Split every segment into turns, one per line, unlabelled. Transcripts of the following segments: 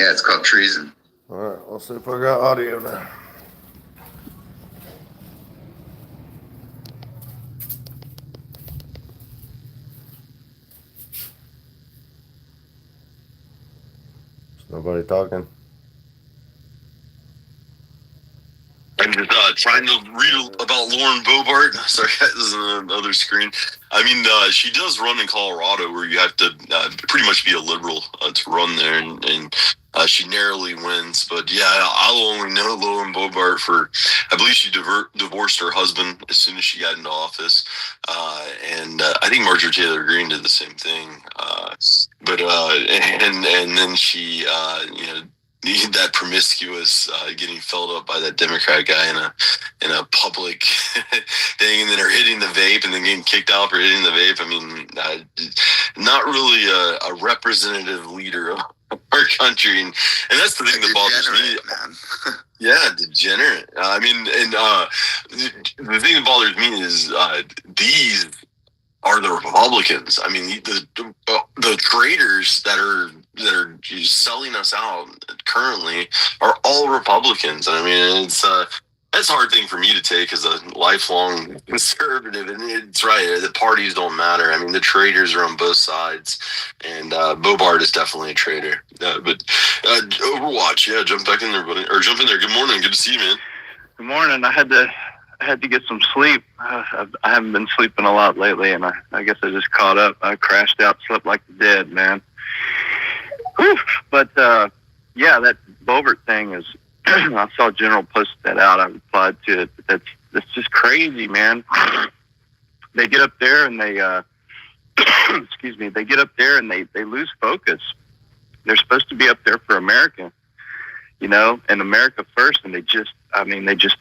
Yeah, it's called treason.
All right, let's see if I got audio now. Is nobody talking?
I'm just trying to read about Lauren Boebert. Sorry, this is another screen. I mean, she does run in Colorado, where you have to pretty much be a liberal to run there, and she narrowly wins. But yeah, I'll only know Lauren Boebert for, I believe she divorced her husband as soon as she got into office, and I think Marjorie Taylor Greene did the same thing. But and then she that promiscuous getting filled up by that Democrat guy in a public thing, and then her hitting the vape and then getting kicked out for hitting the vape. I mean, not really a representative leader of our country, and that's the thing that bothers me,
man.
Yeah, degenerate. I mean, and the thing that bothers me is these are the Republicans. I mean, the traitors that are selling us out currently are all Republicans. I mean, it's a hard thing for me to take as a lifelong conservative. And it's right, the parties don't matter. I mean, the traitors are on both sides, and Boebert is definitely a traitor. But Overwatch, yeah, jump back in there, buddy, or jump in there. Good morning, good to see you, man.
Good morning. I had to get some sleep. I haven't been sleeping a lot lately, and I guess I just caught up. I crashed out, slept like the dead, man. Whew. But yeah, that Boebert thing is. I saw General post that out. I replied to it. But that's just crazy, man. They get up there and they excuse me. They get up there and they lose focus. They're supposed to be up there for America, and America first, and they just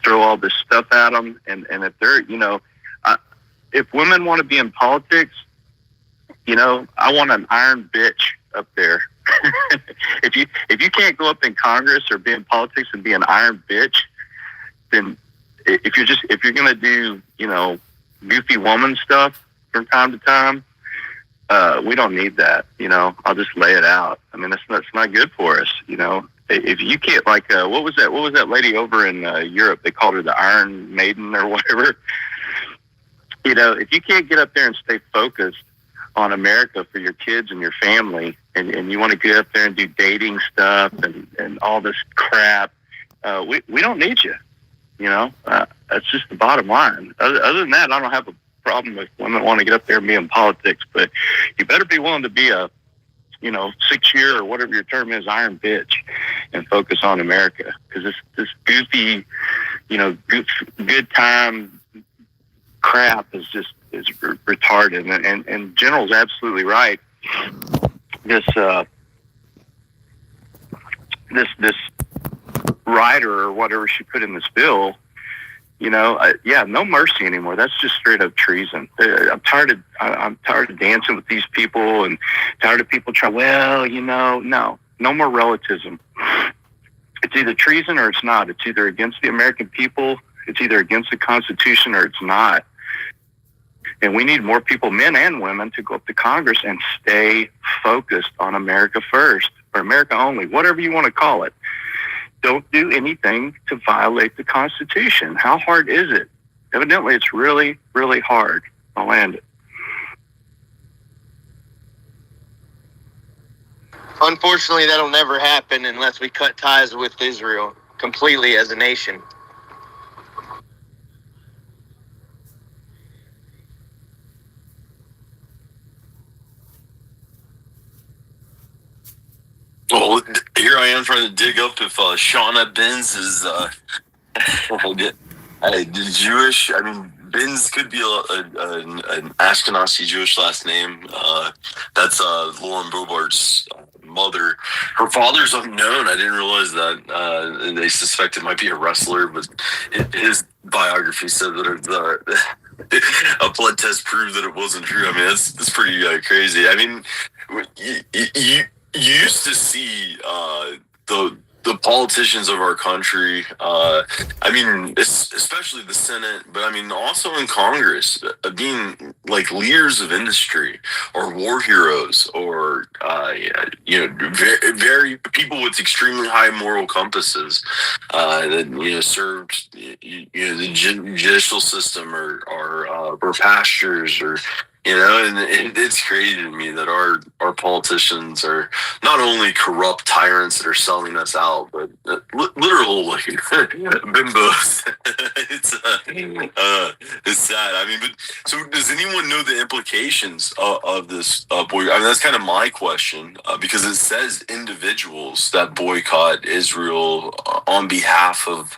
throw all this stuff at them. And if they're, if women want to be in politics, I want an iron bitch up there. if you can't go up in Congress or be in politics and be an iron bitch, then if you're gonna do, goofy woman stuff from time to time, we don't need that. I'll just lay it out. I mean, that's not good for us. If you can't, like, what was that lady over in Europe? They called her the Iron Maiden or whatever. If you can't get up there and stay focused on America for your kids and your family, and you want to get up there and do dating stuff and all this crap, we don't need you. That's just the bottom line. Other than that, I don't have a problem if women want to get up there and be in politics, but you better be willing to be a 6-year or whatever your term is, iron bitch, and focus on America. Because this goofy, good time crap is retarded. And General's absolutely right. This rider or whatever she put in this bill, no mercy anymore. That's just straight up treason. I'm tired of dancing with these people, and tired of people trying. Well, no more relativism. It's either treason or it's not. It's either against the American people. It's either against the Constitution or it's not. And we need more people, men and women, to go up to Congress and stay focused on America first, or America only, whatever you want to call it. Don't do anything to violate the Constitution. How hard is it? Evidently, it's really, really hard. I'll land it.
Unfortunately, that'll never happen unless we cut ties with Israel completely as a nation.
Well, here I am trying to dig up if Shauna Benz is Jewish. I mean, Benz could be an Ashkenazi Jewish last name. That's Lauren Boebert's mother. Her father's unknown. I didn't realize that. They suspect it might be a wrestler, but his biography said that a blood test proved that it wasn't true. I mean, that's pretty crazy. I mean, you used to see the politicians of our country, I mean, especially the Senate, but I mean, also in Congress, being like leaders of industry or war heroes or, very people with extremely high moral compasses that, served, the judicial system or pastors or, and it's crazy to me that our politicians are not only corrupt tyrants that are selling us out, but literal like bimbos. It's sad. I mean, but so does anyone know the implications of this boycott? I mean, that's kind of my question because it says individuals that boycott Israel on behalf of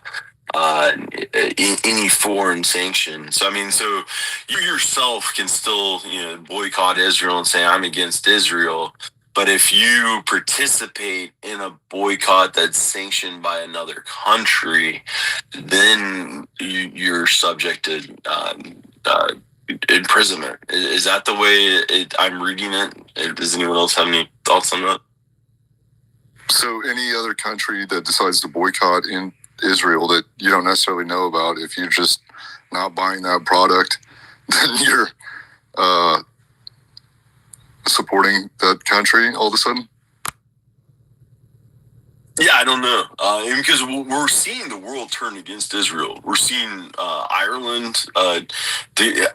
any foreign sanction. So I mean, so you yourself can still boycott Israel and say I'm against Israel, but if you participate in a boycott that's sanctioned by another country, then you're subject to imprisonment. Is that the way I'm reading it? Does anyone else have any thoughts on that?
So any other country that decides to boycott in Israel that you don't necessarily know about, if you're just not buying that product, then you're supporting that country all of a sudden?
Yeah, I don't know. Because we're seeing the world turn against Israel. We're seeing Ireland and the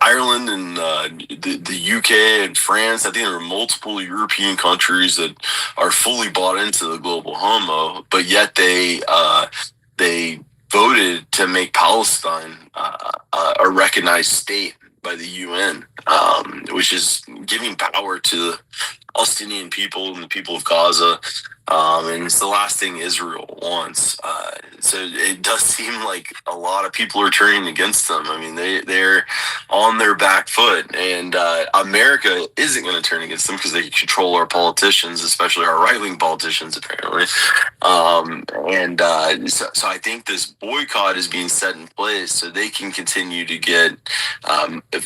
UK and France. I think there are multiple European countries that are fully bought into the global homo, but yet they voted to make Palestine a recognized state by the UN, which is giving power to the Palestinian people and the people of Gaza. And it's the last thing Israel wants. So it does seem like a lot of people are turning against them. I mean, they're on their back foot, and America isn't going to turn against them because they control our politicians, especially our right-wing politicians, apparently. So I think this boycott is being set in place so they can continue to get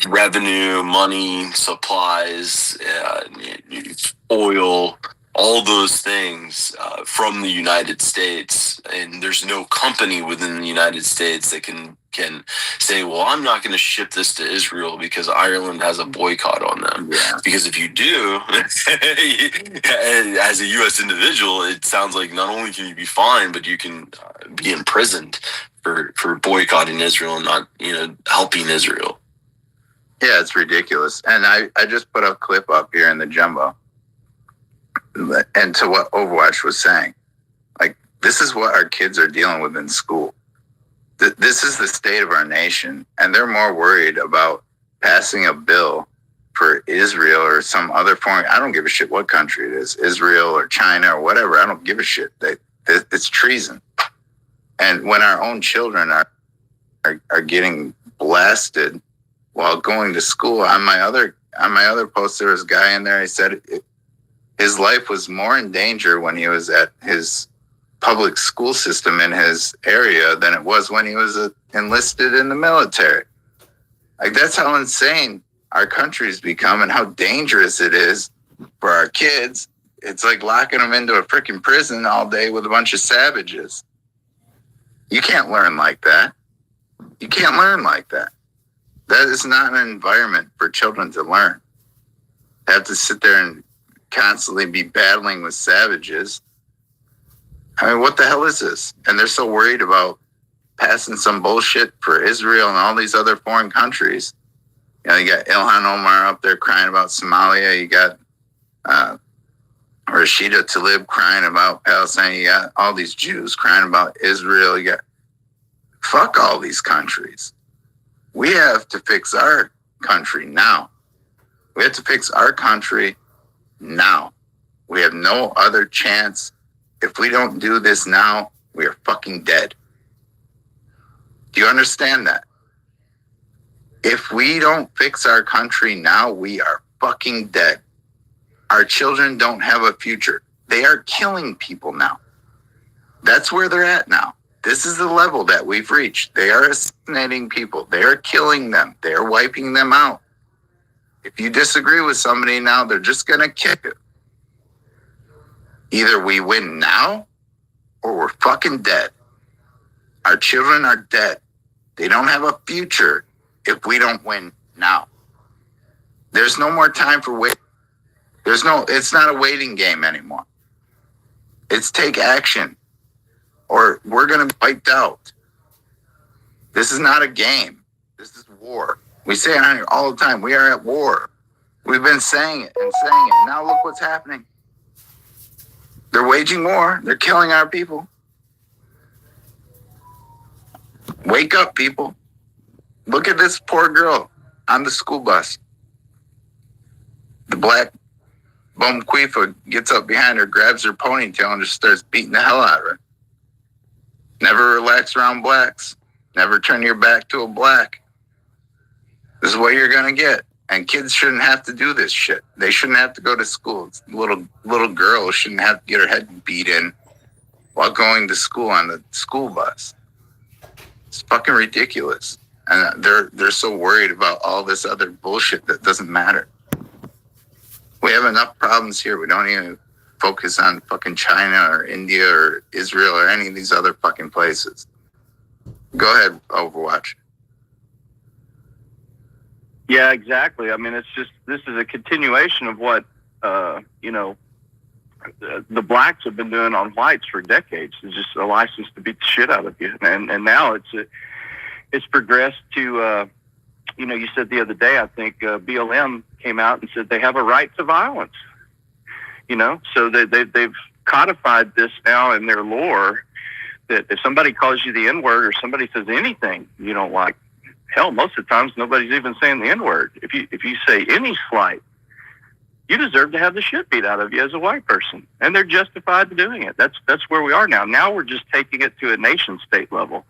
revenue, money, supplies, oil, all those things from the United States, and there's no company within the United States that can say, well, I'm not going to ship this to Israel because Ireland has a boycott on them.
Yeah.
Because if you do, as a U.S. individual, it sounds like not only can you be fined, but you can be imprisoned for boycotting Israel and not, helping Israel.
Yeah, it's ridiculous. And I just put a clip up here in the Jumbo. And to what Overwatch was saying, like, this is what our kids are dealing with in school. This is the state of our nation, and they're more worried about passing a bill for Israel or some other foreign. I don't give a shit what country it is, Israel or China or whatever. I don't give a shit. It's treason. And when our own children are getting blasted while going to school, on my other post, there was a guy in there. He said his life was more in danger when he was at his public school system in his area than it was when he was enlisted in the military. Like, that's how insane our country's become and how dangerous it is for our kids. It's like locking them into a freaking prison all day with a bunch of savages. You can't learn like that. You can't learn like that. That is not an environment for children to learn. They have to sit there and constantly be battling with savages. I mean, what the hell is this? And they're so worried about passing some bullshit for Israel and all these other foreign countries. You got Ilhan Omar up there crying about Somalia. You got Rashida Tlaib crying about Palestine. You got all these Jews crying about Israel. You got fuck all these countries. We have to fix our country now. We have to fix our country now. We have no other chance. If we don't do this now, we are fucking dead. Do you understand that? If we don't fix our country now, we are fucking dead. Our children don't have a future. They are killing people now. That's where they're at now. This is the level that we've reached. They are assassinating people. They are killing them. They are wiping them out. If you disagree with somebody now, they're just going to kick it. Either we win now or we're fucking dead. Our children are dead. They don't have a future if we don't win now. There's no more time for wait. It's not a waiting game anymore. It's take action or we're going to be wiped out. This is not a game. This is war. We say it on here all the time. We are at war. We've been saying it and saying it. Now look what's happening. They're waging war. They're killing our people. Wake up, people. Look at this poor girl on the school bus. The black bum queefa gets up behind her, grabs her ponytail, and just starts beating the hell out of her. Never relax around blacks. Never turn your back to a black. This is what you're going to get. And kids shouldn't have to do this shit. They shouldn't have to go to school. Little girls shouldn't have to get her head beat in while going to school on the school bus. It's fucking ridiculous. And they're so worried about all this other bullshit that doesn't matter. We have enough problems here. We don't even focus on fucking China or India or Israel or any of these other fucking places. Go ahead, Overwatch.
Yeah, exactly. I mean, this is a continuation of what, the blacks have been doing on whites for decades. It's just a license to beat the shit out of you. And now it's progressed to, you said the other day, I think BLM came out and said they have a right to violence. So they've codified this now in their lore that if somebody calls you the N-word or somebody says anything you don't like, hell, most of the times nobody's even saying the N-word. If you say any slight, you deserve to have the shit beat out of you as a white person, and they're justified in doing it. That's where we are now. Now we're just taking it to a nation state level.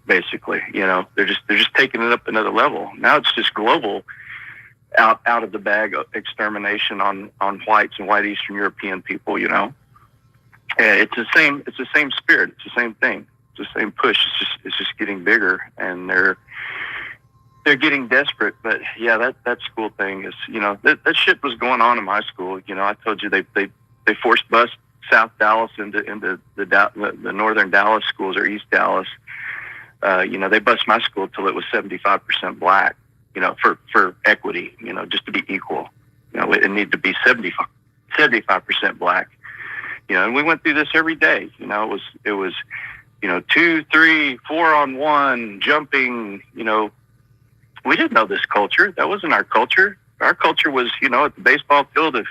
Basically, they're just taking it up another level. Now it's just global, out of the bag extermination on whites and white Eastern European people. It's the same spirit. It's the same thing. It's the same push. It's just getting bigger, and they're getting desperate. But yeah, that school thing is, that shit was going on in my school. I told you they forced bused South Dallas into the northern Dallas schools, or East Dallas. They bused my school till it was 75% black, for equity, just to be equal. It needed to be 75% black, and we went through this every day. It was 2, 3, 4 on 1 jumping. We didn't know this culture. That wasn't our culture. Our culture was, at the baseball field, if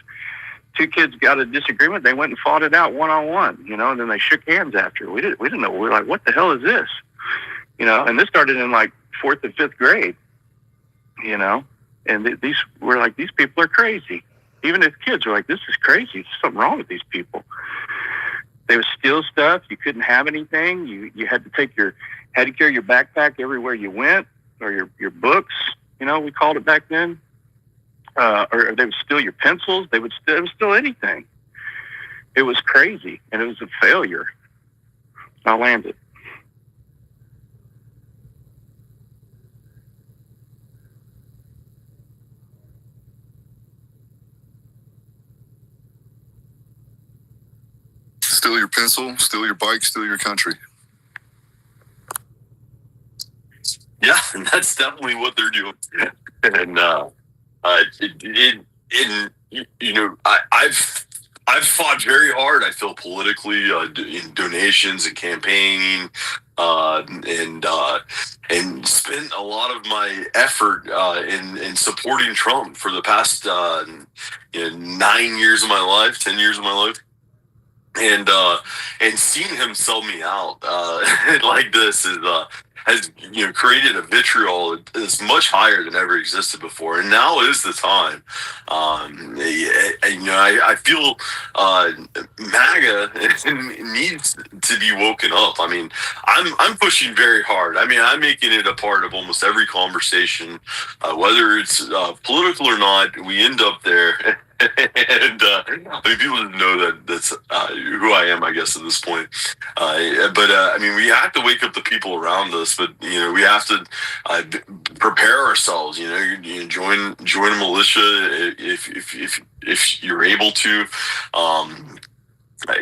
two kids got a disagreement, they went and fought it out 1-on-1, and then they shook hands after. We didn't know. We were like, what the hell is this? And this started in like 4th and 5th grade, and these people are crazy. Even if kids are like, this is crazy. There's something wrong with these people. They would steal stuff. You couldn't have anything. You had to carry your backpack everywhere you went, or your books, we called it back then. Or they would steal your pencils. They would steal anything. It was crazy, and it was a failure. I landed.
Steal your pencil, steal your bike, steal your country.
Yeah, and that's definitely what they're doing. And I've fought very hard. I feel politically in donations and campaigning, and spent a lot of my effort in supporting Trump for the past 9 years of my life, 10 years of my life. And seeing him sell me out like this has created a vitriol that's much higher than ever existed before, and now is the time. I feel MAGA needs to be woken up. I mean, I'm pushing very hard. I mean, I'm making it a part of almost every conversation, whether it's political or not. We end up there. And people didn't know that's who I am, I guess, at this point. We have to wake up the people around us, but we have to prepare ourselves. Join a militia if you're able to.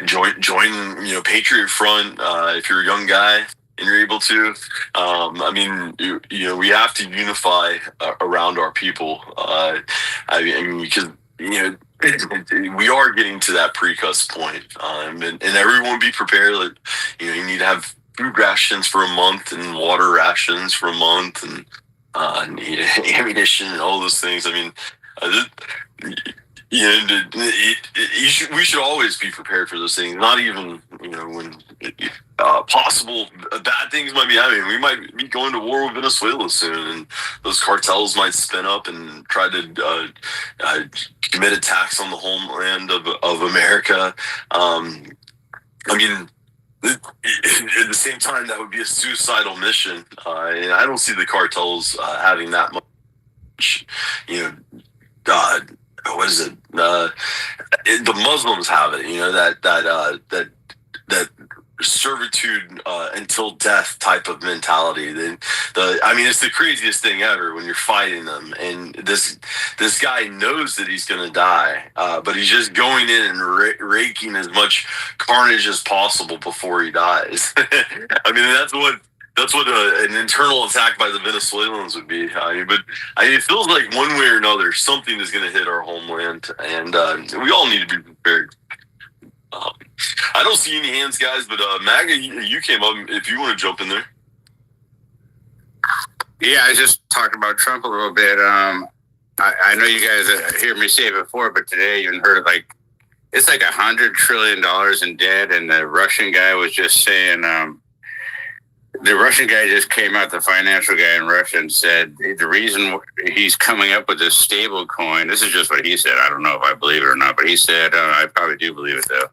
join Patriot Front if you're a young guy and you're able to. I mean, we have to unify around our people. I mean, because we are getting to that precust point, and everyone be prepared. That you need to have food rations for a month and water rations for a month and ammunition and all those things. I mean, we should always be prepared for those things. Not even when possible bad things might be happening. We might be going to war with Venezuela soon, and those cartels might spin up and try to commit attacks on the homeland of America. I mean, at the same time, that would be a suicidal mission, and I don't see the cartels having that much. What is it? The Muslims have it. That servitude until death type of mentality. I mean, it's the craziest thing ever when you're fighting them, and this guy knows that he's going to die, but he's just going in and raking as much carnage as possible before he dies. I mean, that's what an internal attack by the Venezuelans would be. But it feels like one way or another, something is going to hit our homeland, and we all need to be prepared. I don't see any hands, guys, but Maga, you came up. If you want to jump in there.
Yeah, I was just talking about Trump a little bit. I know you guys hear me say it before, but today you heard it, it's like $100 trillion in debt, and the Russian guy was just saying. The Russian guy just came out, the financial guy in Russia, and said the reason he's coming up with this stable coin, this is just what he said. I don't know if I believe it or not, but he said, I probably do believe it though.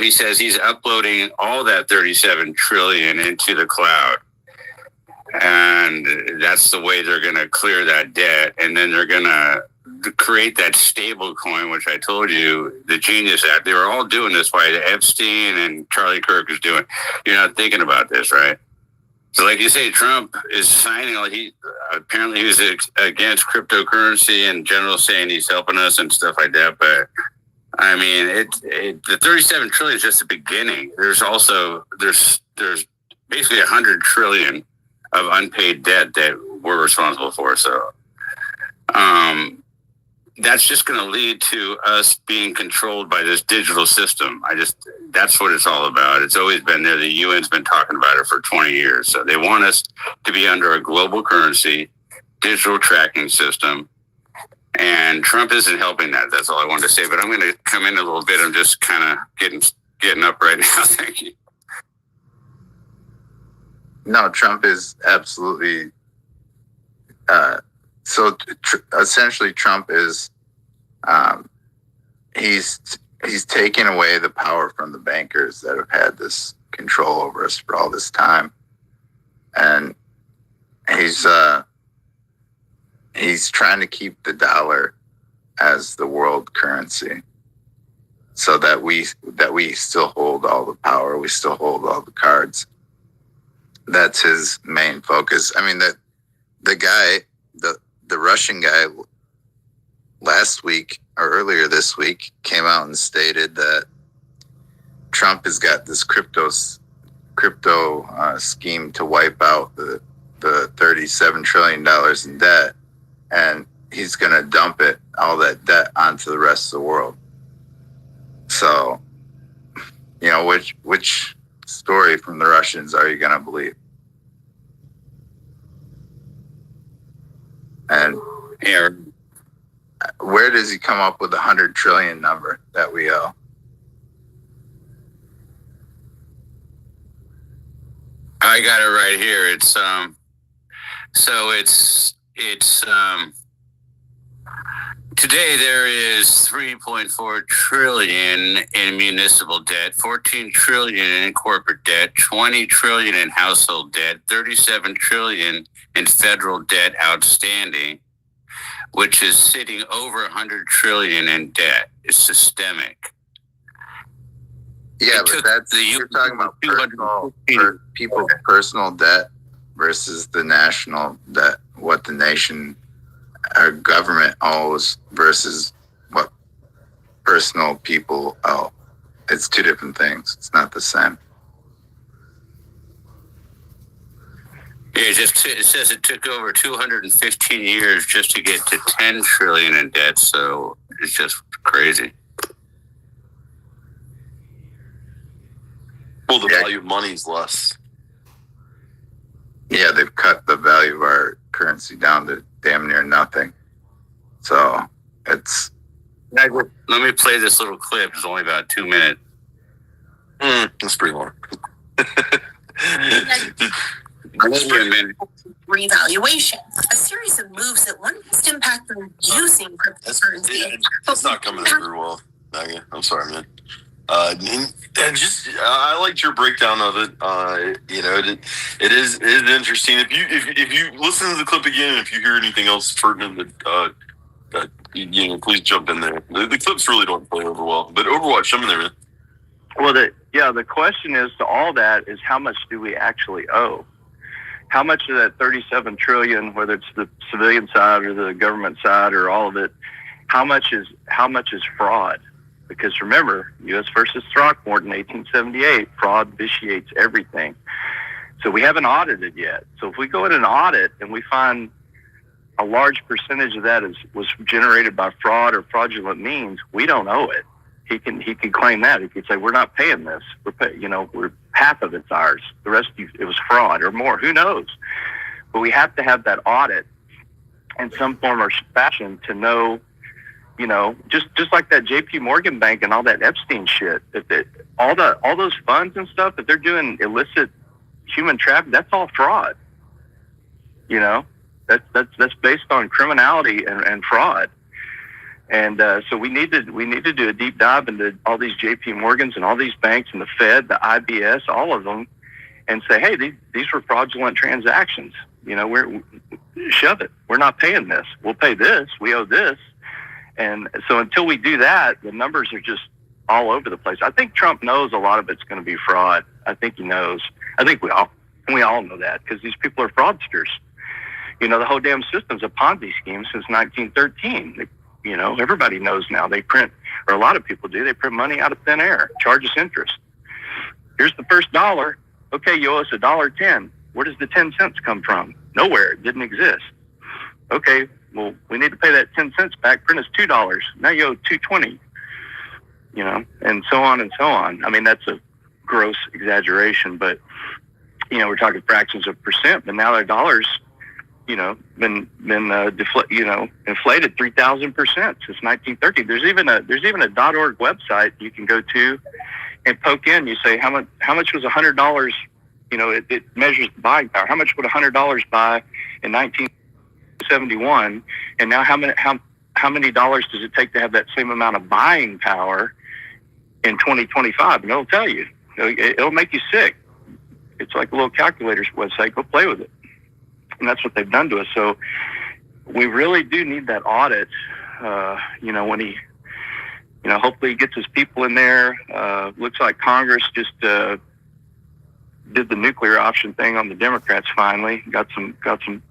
He says he's uploading all that 37 trillion into the cloud. And that's the way they're going to clear that debt. And then they're going to create that stable coin, which I told you, the Genius Act. They were all doing this while Epstein and Charlie Kirk is doing. You're not thinking about this, right? So like you say, Trump is signing, apparently he was against cryptocurrency and general saying he's helping us and stuff like that. But I mean, the 37 trillion is just the beginning. There's basically 100 trillion of unpaid debt that we're responsible for. So, that's just going to lead to us being controlled by this digital system. That's what it's all about. It's always been there. The UN's been talking about it for 20 years. So they want us to be under a global currency, digital tracking system. And Trump isn't helping that. That's all I wanted to say. But I'm going to come in a little bit. I'm just kind of getting up right now. Thank you.
No, Trump is absolutely. Essentially, Trump is. He's taking away the power from the bankers that have had this control over us for all this time, and he's trying to keep the dollar as the world currency, so that we still hold all the power, we still hold all the cards. That's his main focus. I mean, the Russian guy last week or earlier this week came out and stated that Trump has got this crypto scheme to wipe out the $37 trillion in debt, and he's going to dump all that debt onto the rest of the world. So, which story from the Russians are you going to believe? And where does he come up with the 100 trillion number that we owe?
I got it right here. It's today there is 3.4 trillion in municipal debt, 14 trillion in corporate debt, 20 trillion in household debt, 37 trillion in federal debt outstanding, which is sitting over 100 trillion in debt. It's systemic.
Yeah, but you're talking about people's personal debt versus the national debt, what the nation, our government owes versus what personal people owe. It's two different things. It's not the same.
Yeah, it says it took over 215 years just to get to 10 trillion in debt. So it's just crazy.
Well, the
Yeah.
value of money is less.
Yeah, they've cut the value of our currency down to damn near nothing. So it's
Let me play this little clip. It's only about 2 minutes.
That's pretty long.
Revaluation, a series of moves that one must impact on using cryptocurrency.
It's not coming over well, Maggie. I'm sorry, man. I liked your breakdown of it. It is interesting. If you listen to the clip again, if you hear anything else pertinent, please jump in there. The clips really don't play over well, but Overwatch, jump in there, man.
Well, the question is to all that is how much do we actually owe? How much of that 37 trillion, whether it's the civilian side or the government side or all of it, how much is fraud? Because remember, U.S. versus Throckmorton, 1878, fraud vitiates everything. So we haven't audited yet. So if we go in and audit and we find a large percentage of that was generated by fraud or fraudulent means, we don't owe it. He can claim that. He could say, we're not paying this. We're half of it's ours. The rest it was fraud or more. Who knows? But we have to have that audit in some form or fashion to know, just like that J.P. Morgan Bank and all that Epstein shit. All those funds and stuff, if they're doing illicit human trafficking, that's all fraud. That's based on criminality and fraud. And so we need to do a deep dive into all these J.P. Morgans and all these banks and the Fed, the IBS, all of them, and say, hey, these were fraudulent transactions. Shove it. We're not paying this. We'll pay this. We owe this. And so until we do that, the numbers are just all over the place. I think Trump knows a lot of it's going to be fraud. I think he knows. I think we all know that because these people are fraudsters. The whole damn system's a Ponzi scheme since 1913. Everybody knows now. They print, or a lot of people do, they print money out of thin air, charge us interest. Here's the first $1. Okay, you owe us $1.10. Where does the 10 cents come from? Nowhere. It didn't exist. Okay, well, we need to pay that 10 cents back. Print us $2. Now you owe $2.20. And so on and so on. I mean, that's a gross exaggeration, but we're talking fractions of percent. But now their dollars, been inflated 3,000% since 1930. There's even a .org website you can go to and poke in. You say how much was $100? It measures the buying power. How much would $100 buy in 1971? And now how many dollars does it take to have that same amount of buying power in 2025? And it'll tell you. It'll make you sick. It's like a little calculator's website. Go play with it. And that's what they've done to us. So we really do need that audit. When he, hopefully he gets his people in there. Looks like Congress just did the nuclear option thing on the Democrats finally. Got some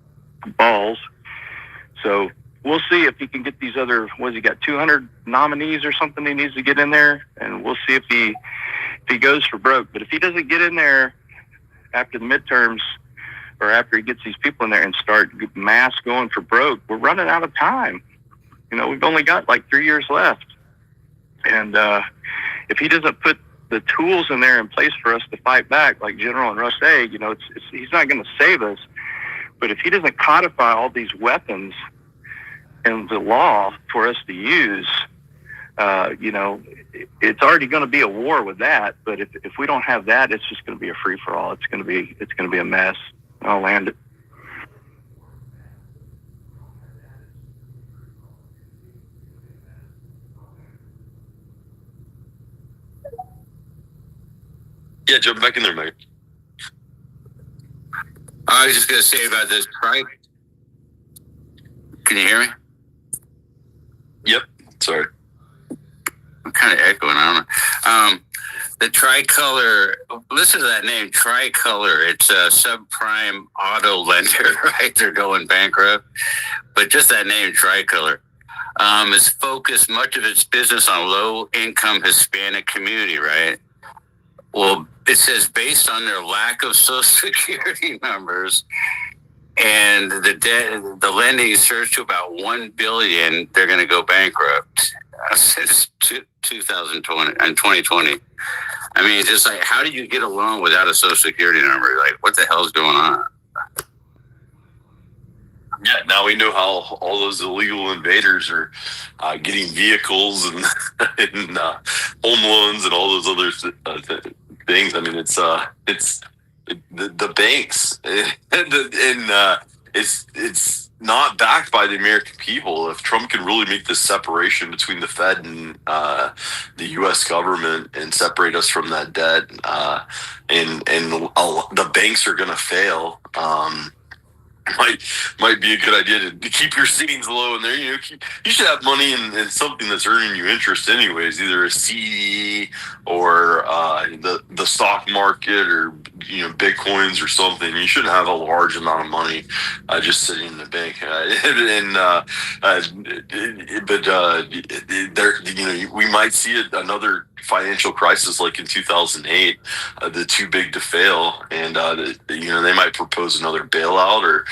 balls. So we'll see if he can get these other. He got 200 nominees or something he needs to get in there, and we'll see if he goes for broke. But if he doesn't get in there after the midterms, or after he gets these people in there and start mass going for broke, we're running out of time. We've only got like 3 years left. And if he doesn't put the tools in there in place for us to fight back, like General and Russ A, he's not going to save us. But if he doesn't codify all these weapons in the law for us to use, it's already going to be a war with that. But if we don't have that, it's just going to be a free for all. It's going to be a mess. I'll land it.
Yeah, jump back in there, Mike.
I was just going to say about this trike. Can you hear me?
Yep. Sorry.
I'm kind of echoing. I don't know. The Tricolor, listen to that name, Tricolor. It's a subprime auto lender, right? They're going bankrupt. But just that name, Tricolor. is focused much of its business on low-income Hispanic community, right? Well, it says based on their lack of Social Security numbers and the debt, the lending surged to about $1 billion. They're going to go bankrupt since 2020 and 2020. I mean, just like, how do you get a loan without a Social Security number? Like, what the hell's going on?
Yeah, now we know how all those illegal invaders are getting vehicles and, and home loans and all those other things. I mean, it's the banks, and it's not backed by the American people. If Trump can really make this separation between the Fed and the U.S. government and separate us from that debt, and the banks are going to fail. Might be a good idea to keep your savings low in there. You should have money in something that's earning you interest anyways, either a CD or the stock market or Bitcoins or something. You shouldn't have a large amount of money just sitting in the bank. We might see another financial crisis like in 2008, the too big to fail, and they might propose another bailout, or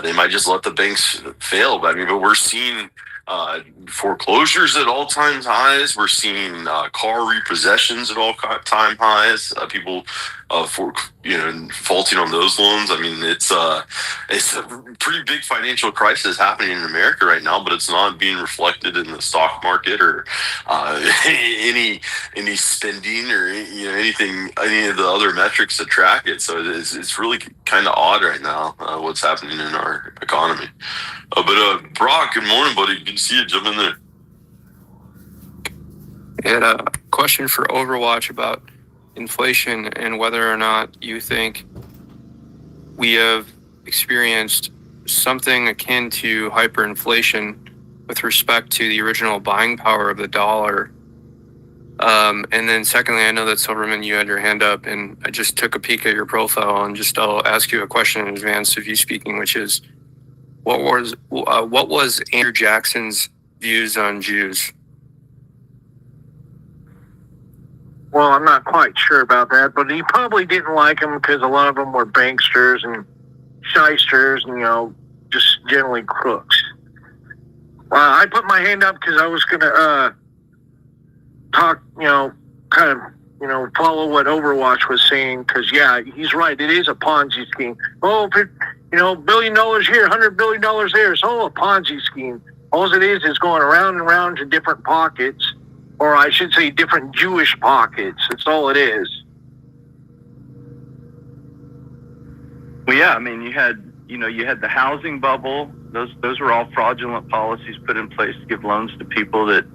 they might just let the banks fail. But we're seeing foreclosures at all-time highs. We're seeing car repossessions at all-time highs. People faulting on those loans. I mean, it's a pretty big financial crisis happening in America right now, but it's not being reflected in the stock market or any spending or any of the other metrics that track it. So it's really kind of odd right now what's happening in our economy. But Brock, good morning, buddy. Good to see you. Jump in there.
And a question for Overwatch about inflation and whether or not you think we have experienced something akin to hyperinflation with respect to the original buying power of the dollar. And then secondly, I know that Silverman, you had your hand up, and I just took a peek at your profile, and I'll ask you a question in advance of you speaking, which is, what was Andrew Jackson's views on Jews?
Well, I'm not quite sure about that, but he probably didn't like them because a lot of them were banksters and shysters and, just generally crooks. I put my hand up because I was going to talk, kind of, follow what Overwatch was saying, because, yeah, he's right. It is a Ponzi scheme. Oh, $1 billion here, $100 billion there. It's all a Ponzi scheme. All it is going around and around to different pockets, or I should say different Jewish pockets. That's all it is.
Well, yeah, I mean, you had the housing bubble. Those were all fraudulent policies put in place to give loans to people that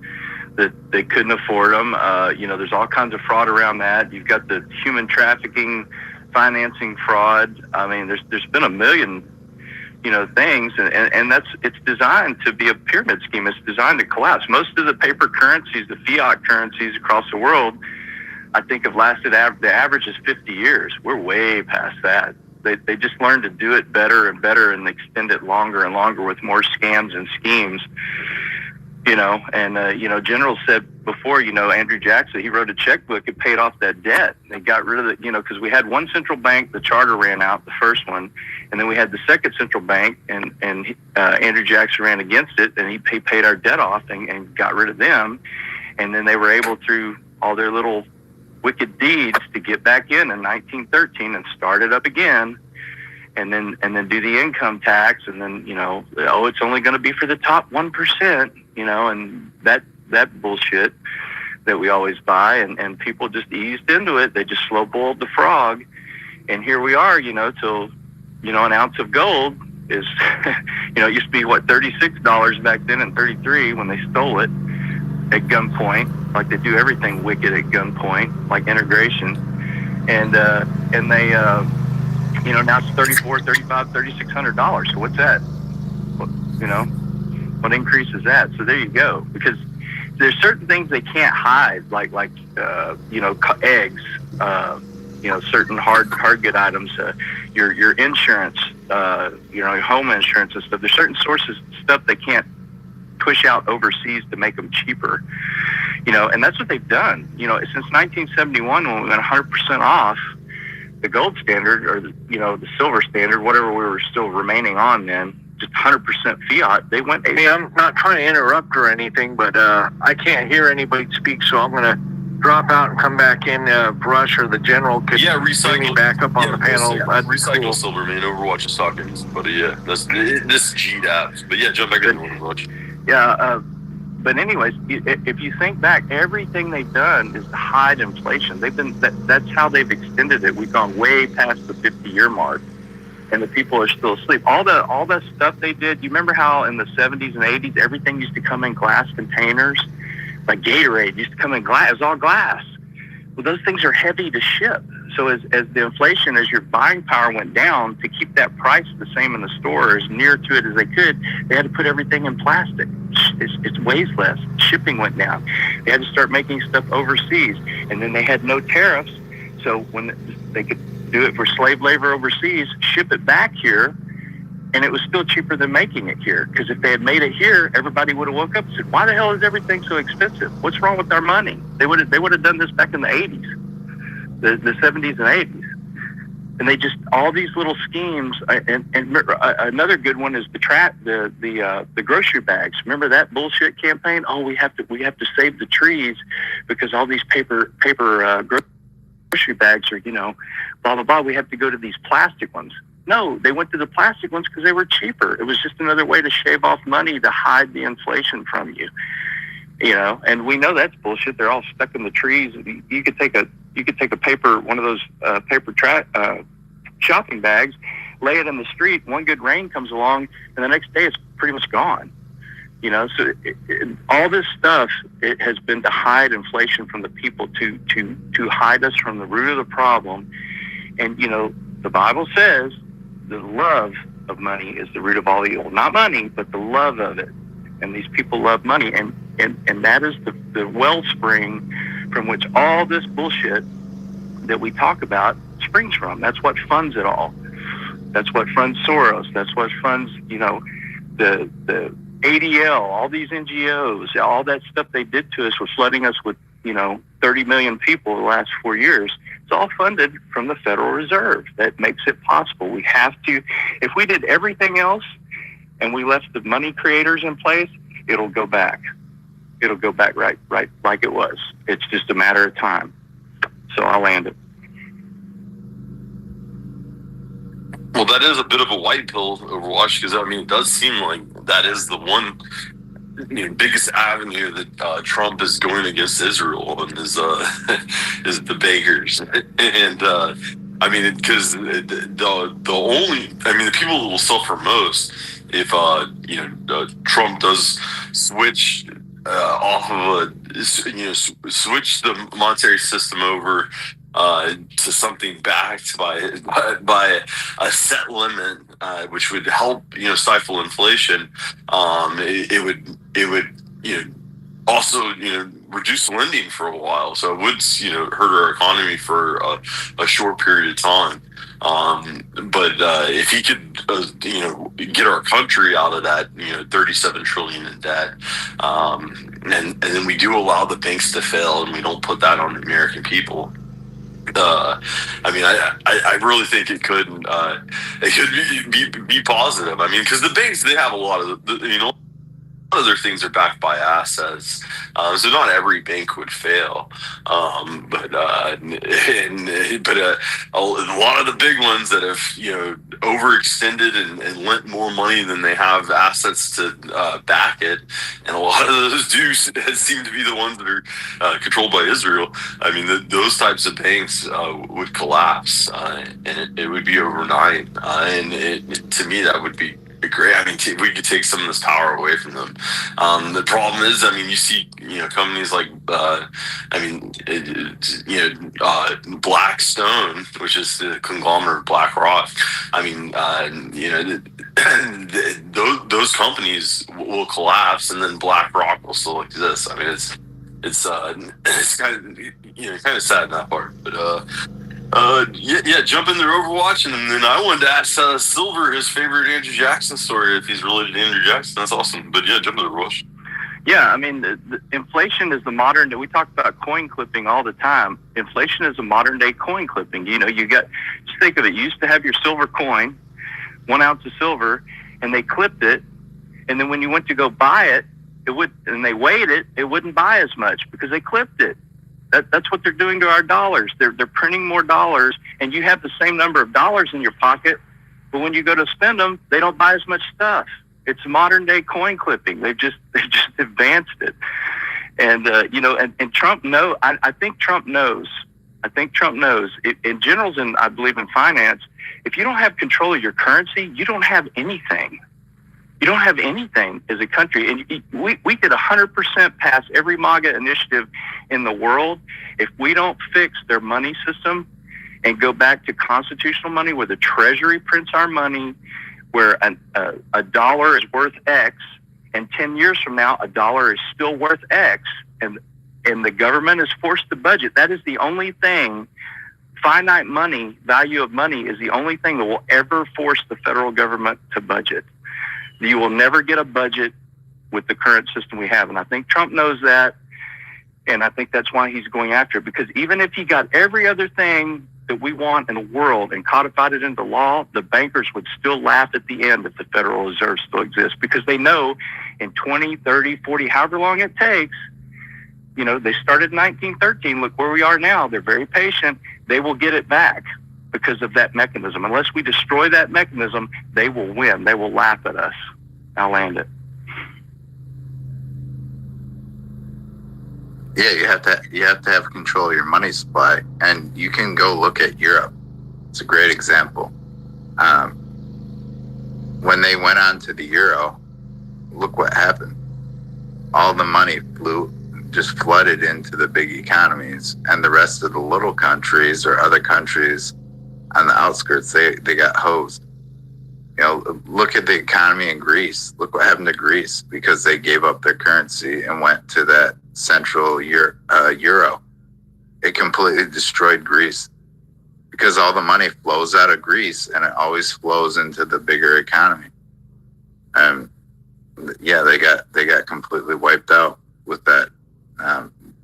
they couldn't afford them. There's all kinds of fraud around that. You've got the human trafficking, financing fraud. I mean, there's been a million, things, and it's designed to be a pyramid scheme. It's designed to collapse. Most of the paper currencies, the fiat currencies across the world, I think have lasted, the average is 50 years. We're way past that. They just learned to do it better and better and extend it longer and longer with more scams and schemes. General said before, Andrew Jackson, he wrote a checkbook and paid off that debt. They got rid of it, because we had one central bank, the charter ran out, the first one, and then we had the second central bank, and Andrew Jackson ran against it, and he paid our debt off and got rid of them. And then they were able, through all their little wicked deeds, to get back in 1913 and start it up again. And then do the income tax, and then, it's only going to be for the top 1%, and that bullshit that we always buy, and people just eased into it. They just slow boiled the frog, and here we are, till, an ounce of gold is, it used to be $36 back then, and 33 when they stole it at gunpoint, like they do everything wicked at gunpoint, like integration, and they. Now it's $3,400, $3,500, $3,600. So what's that? What increase is that? So there you go. Because there's certain things they can't hide, like eggs, certain hard good items, your insurance, your home insurance and stuff. There's certain sources stuff they can't push out overseas to make them cheaper. And that's what they've done. Since 1971, when we went 100% off the gold standard, or the silver standard, whatever we were still remaining on then, just 100% fiat. They went.
Hey, I'm not trying to interrupt or anything, but I can't hear anybody speak, so I'm gonna drop out and come back in. Brush or the general could bring me back up on the panel.
Recycle
Cool.
silver, man. Overwatch is talking, but this G apps. But yeah, jump back in Overwatch.
Yeah. But anyways, if you think back, everything they've done is to hide inflation. That's how they've extended it. We've gone way past the 50-year mark, and the people are still asleep. All the stuff they did. You remember how in the 70s and 80s everything used to come in glass containers, like Gatorade used to come in glass. It was all glass. Well, those things are heavy to ship. So as the inflation, as your buying power went down, to keep that price the same in the store, as near to it as they could, they had to put everything in plastic. It weighs less. Shipping went down. They had to start making stuff overseas, and then they had no tariffs. So when they could do it for slave labor overseas, ship it back here, and it was still cheaper than making it here. Because if they had made it here, everybody would have woke up and said, "Why the hell is everything so expensive? What's wrong with our money?" They would have done this back in the 80s. The 70s and 80s, and they just all these little schemes. And another good one is the grocery bags. Remember that bullshit campaign? Oh, we have to save the trees because all these paper grocery bags are blah blah blah. We have to go to these plastic ones. No, they went to the plastic ones because they were cheaper. It was just another way to shave off money to hide the inflation from you. And we know that's bullshit. They're all stuck in the trees. You could take a paper, one of those paper shopping bags, lay it in the street. One good rain comes along, and the next day it's pretty much gone. So all this stuff, it has been to hide inflation from the people, to hide us from the root of the problem. And the Bible says the love of money is the root of all evil. Not money, but the love of it. And these people love money, and that is the wellspring from which all this bullshit that we talk about springs from. That's what funds it all. That's what funds Soros. That's what funds, the ADL, all these NGOs, all that stuff they did to us with flooding us with, 30 million people the last 4 years. It's all funded from the Federal Reserve. That makes it possible. We have to, if we did everything else and we left the money creators in place, it'll go back. It'll go back right like it was. It's just a matter of time. So I'll land it.
Well, that is a bit of a white pill, Overwatch, because it does seem like that is the one biggest avenue that Trump is going against Israel and is the bankers, and because the only the people that will suffer most if Trump does switch off of switch the monetary system over to something backed by a set limit, which would help stifle inflation. It would also reduce lending for a while, so it would hurt our economy for a short period of time. But if he could get our country out of that 37 trillion in debt, and then we do allow the banks to fail and we don't put that on the American people. I really think it could be positive. Because the banks, they have a lot of other things are backed by assets, so not every bank would fail. But a lot of the big ones that have overextended and lent more money than they have assets to back it, and a lot of those do seem to be the ones that are controlled by Israel. Those types of banks would collapse, and it would be overnight. And to me, that would be great. We could take some of this power away from them. The problem is, you see, companies like, Blackstone, which is the conglomerate of BlackRock. Those companies will collapse, and then BlackRock will still exist. It's kind of sad in that part, but jump in their Overwatch, and then I wanted to ask Silver his favorite Andrew Jackson story, if he's related to Andrew Jackson. That's awesome. But yeah, jump in their Overwatch.
Yeah, I mean, the inflation is the modern day. We talk about coin clipping all the time. Inflation is a modern day coin clipping. You know, just think of it. You used to have your silver coin, 1 ounce of silver, and they clipped it. And then when you went to go buy it, and they weighed it, it wouldn't buy as much because they clipped it. That's what they're doing to our dollars. They're printing more dollars, and you have the same number of dollars in your pocket, but when you go to spend them, they don't buy as much stuff. It's modern day coin clipping. They've just advanced it. And, and Trump I think Trump knows. In generals, and I believe in finance, if you don't have control of your currency, you don't have anything. You don't have anything as a country. And we could 100% pass every MAGA initiative in the world. If we don't fix their money system and go back to constitutional money where the Treasury prints our money, where a dollar is worth X, and 10 years from now, a dollar is still worth X, and the government is forced to budget. That is the only thing. Finite money, value of money, is the only thing that will ever force the federal government to budget. You will never get a budget with the current system we have. And I think Trump knows that. And I think that's why he's going after it. Because even if he got every other thing that we want in the world and codified it into law, the bankers would still laugh at the end if the Federal Reserve still exists. Because they know in 20, 30, 40, however long it takes, you know, they started in 1913. Look where we are now. They're very patient. They will get it back because of that mechanism. Unless we destroy that mechanism, they will win. They will laugh at us. I'll land it.
Yeah, you have to have control of your money supply, and you can go look at Europe. It's a great example. When they went on to the euro, look what happened. All the money just flooded into the big economies, and the rest of the little countries or other countries on the outskirts, they got hosed. You know, look at the economy in Greece. Look what happened to Greece because they gave up their currency and went to that central euro. It completely destroyed Greece because all the money flows out of Greece and it always flows into the bigger economy. And yeah, they got completely wiped out with that.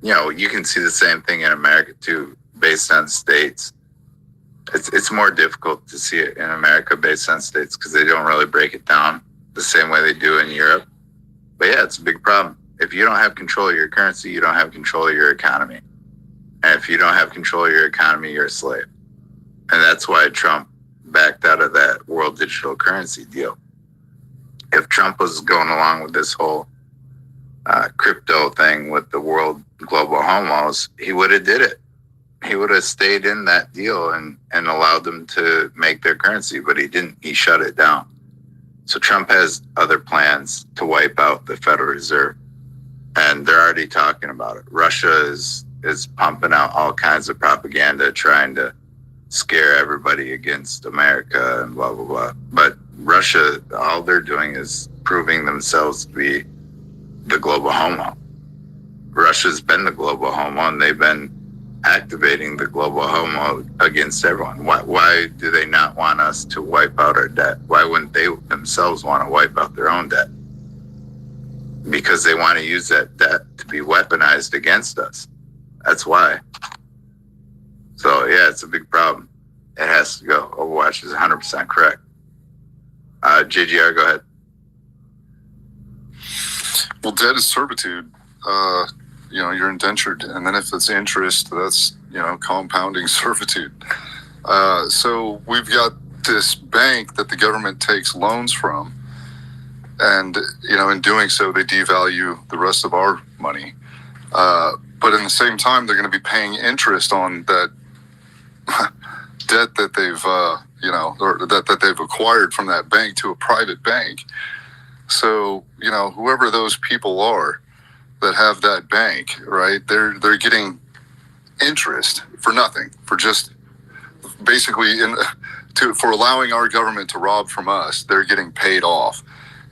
You can see the same thing in America too, based on states. It's more difficult to see it in America based on states because they don't really break it down the same way they do in Europe. But yeah, it's a big problem. If you don't have control of your currency, you don't have control of your economy. And if you don't have control of your economy, you're a slave. And that's why Trump backed out of that world digital currency deal. If Trump was going along with this whole crypto thing with the world global homos, he would have did it. He would have stayed in that deal and allowed them to make their currency, but he didn't. He shut it down. So Trump has other plans to wipe out the Federal Reserve, and they're already talking about it. Russia is pumping out all kinds of propaganda, trying to scare everybody against America and blah, blah, blah. But Russia, all they're doing is proving themselves to be the global homo. Russia's been the global homo, and they've been activating the global homo against everyone. Why do they not want us to wipe out our debt? Why wouldn't they themselves want to wipe out their own debt? Because they want to use that debt to be weaponized against us. That's why. So yeah, it's a big problem. It has to go. Overwatch is 100% correct. JGR, go ahead.
Well, debt is servitude. You're indentured, and then if it's interest, that's compounding servitude. So we've got this bank that the government takes loans from, and in doing so they devalue the rest of our money. But in the same time, they're going to be paying interest on that debt that they've or that they've acquired from that bank to a private bank. So whoever those people are that have that bank, right? They're getting interest for nothing, for just basically for allowing our government to rob from us. They're getting paid off,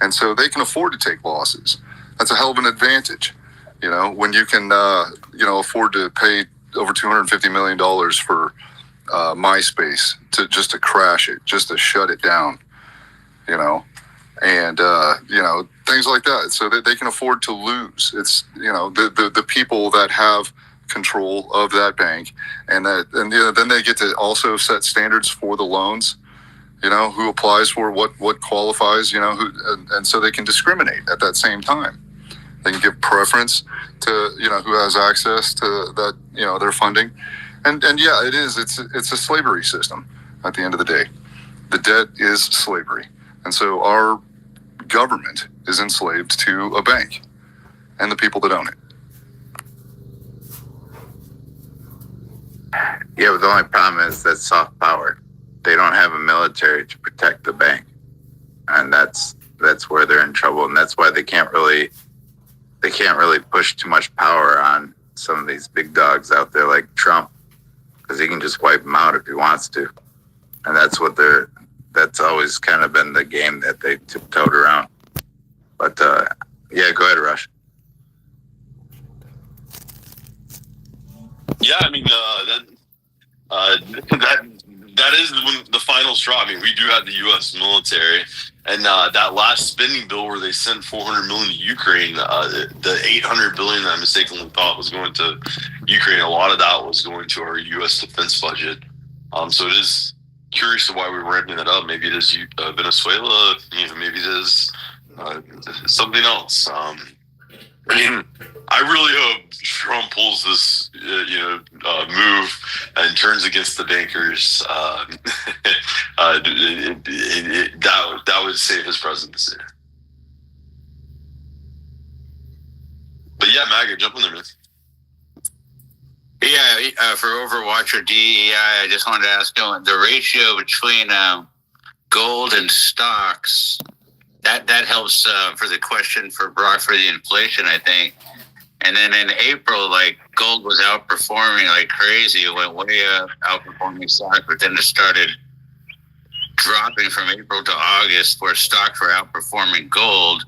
and so they can afford to take losses. That's a hell of an advantage, when you can afford to pay over $250 million for MySpace to crash it, just to shut it down, and things like that, so that they can afford to lose. It's the people that have control of that bank, and then they get to also set standards for the loans. Who applies for what qualifies. And so they can discriminate at that same time. They can give preference to who has access to that their funding, and yeah, it's a slavery system. At the end of the day, the debt is slavery, and so our government is enslaved to a bank and the people that own it.
Yeah, but the only problem is that soft power. They don't have a military to protect the bank, and that's where they're in trouble, and that's why they can't really push too much power on some of these big dogs out there like Trump, because he can just wipe them out if he wants to, and that's always kind of been the game that they tiptoed around. But yeah, go ahead, Rush.
Yeah, I mean that is the final straw. I mean, we do have the U.S. military, and that last spending bill where they sent $400 million to Ukraine, the $800 billion that I mistakenly thought was going to Ukraine, a lot of that was going to our U.S. defense budget. So it is curious to why we were ramping that up. Maybe it is Venezuela. Maybe it is something else. I mean, I really hope Trump pulls this, move and turns against the bankers. That would save his presidency. But yeah, MAGA, jump in there, man.
Yeah, for Overwatch or DEI, I just wanted to ask you the ratio between gold and stocks. That helps for the question for Brock for the inflation, I think. And then in April, like gold was outperforming like crazy. It went way up, outperforming stocks, but then it started dropping from April to August, where stocks were outperforming gold.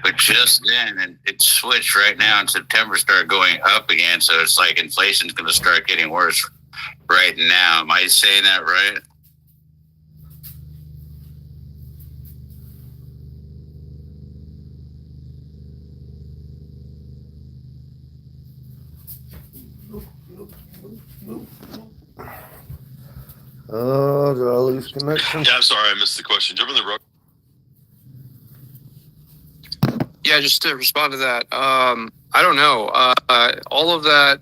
But just then, and it switched right now in September, started going up again. So it's like inflation's going to start getting worse right now. Am I saying that right?
Oh, did I lose connection?
Yeah, I'm sorry, I missed the question. Jump in there, bro.
Yeah, just to respond to that, I don't know. All of that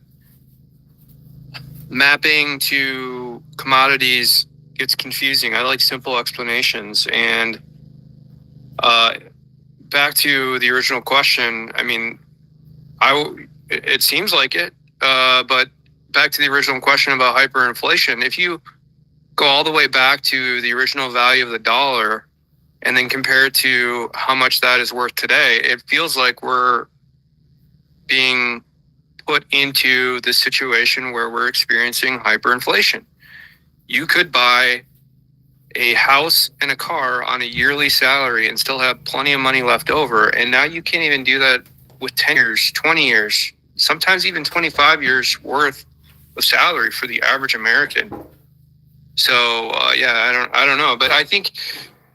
mapping to commodities gets confusing. I like simple explanations. And back to the original question, I mean, it seems like it, but back to the original question about hyperinflation, if you go all the way back to the original value of the dollar and then compare it to how much that is worth today, it feels like we're being put into this situation where we're experiencing hyperinflation. You could buy a house and a car on a yearly salary and still have plenty of money left over. And now you can't even do that with 10 years, 20 years, sometimes even 25 years worth of salary for the average American. So yeah, I don't know, but I think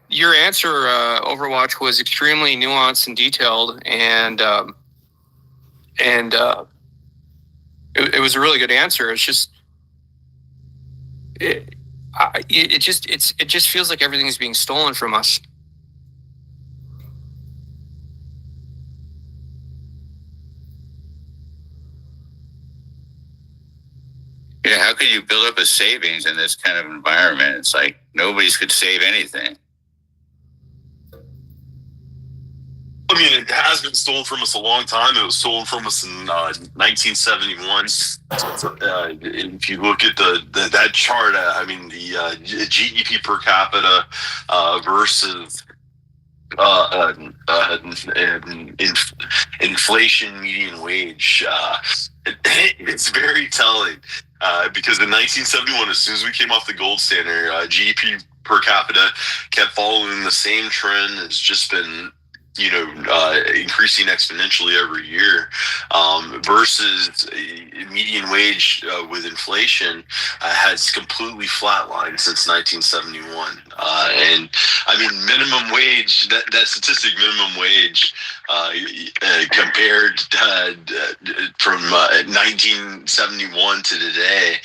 your answer, Overwatch, was extremely nuanced and detailed, and it was a really good answer. It's just it just feels like everything's being stolen from us.
Yeah, how could you build up a savings in this kind of environment? It's like nobody's could save anything.
I mean, it has been stolen from us a long time. It was stolen from us in 1971. If you look at that chart, I mean, the GDP per capita versus inflation median wage, it's very telling. Because in 1971, as soon as we came off the gold standard, GDP per capita kept following the same trend. It's just been, increasing exponentially every year. Versus median wage with inflation has completely flatlined since 1971. And I mean, minimum wage, that statistic, minimum wage, compared from 1971 to today,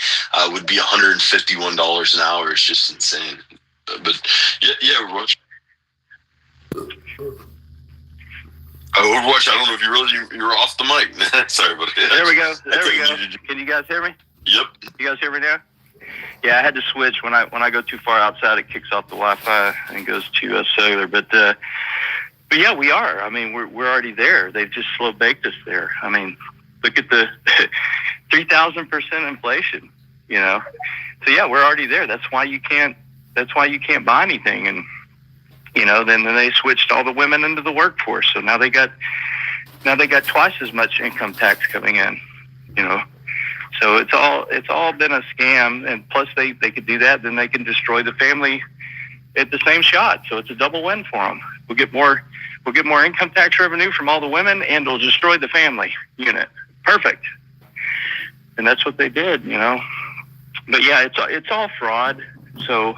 would be $151 an hour. It's just insane. But yeah, Overwatch. Overwatch, I don't know if you were off the mic. Sorry about it.
There we go. Can you guys hear me?
Yep.
You guys hear me now? Yeah, I had to switch when I go too far outside. It kicks off the Wi-Fi and goes to cellular. But yeah, we are. I mean, we're already there. They've just slow baked us there. I mean, look at the 3,000% inflation. You know, so yeah, we're already there. That's why you can't buy anything. And you know, then they switched all the women into the workforce. So now they got twice as much income tax coming in. You know. So it's all been a scam, and plus they could do that, then they can destroy the family at the same shot. So it's a double win for them. We'll get more income tax revenue from all the women, and it'll destroy the family unit. Perfect. And that's what they did, you know. But yeah, it's all fraud. So,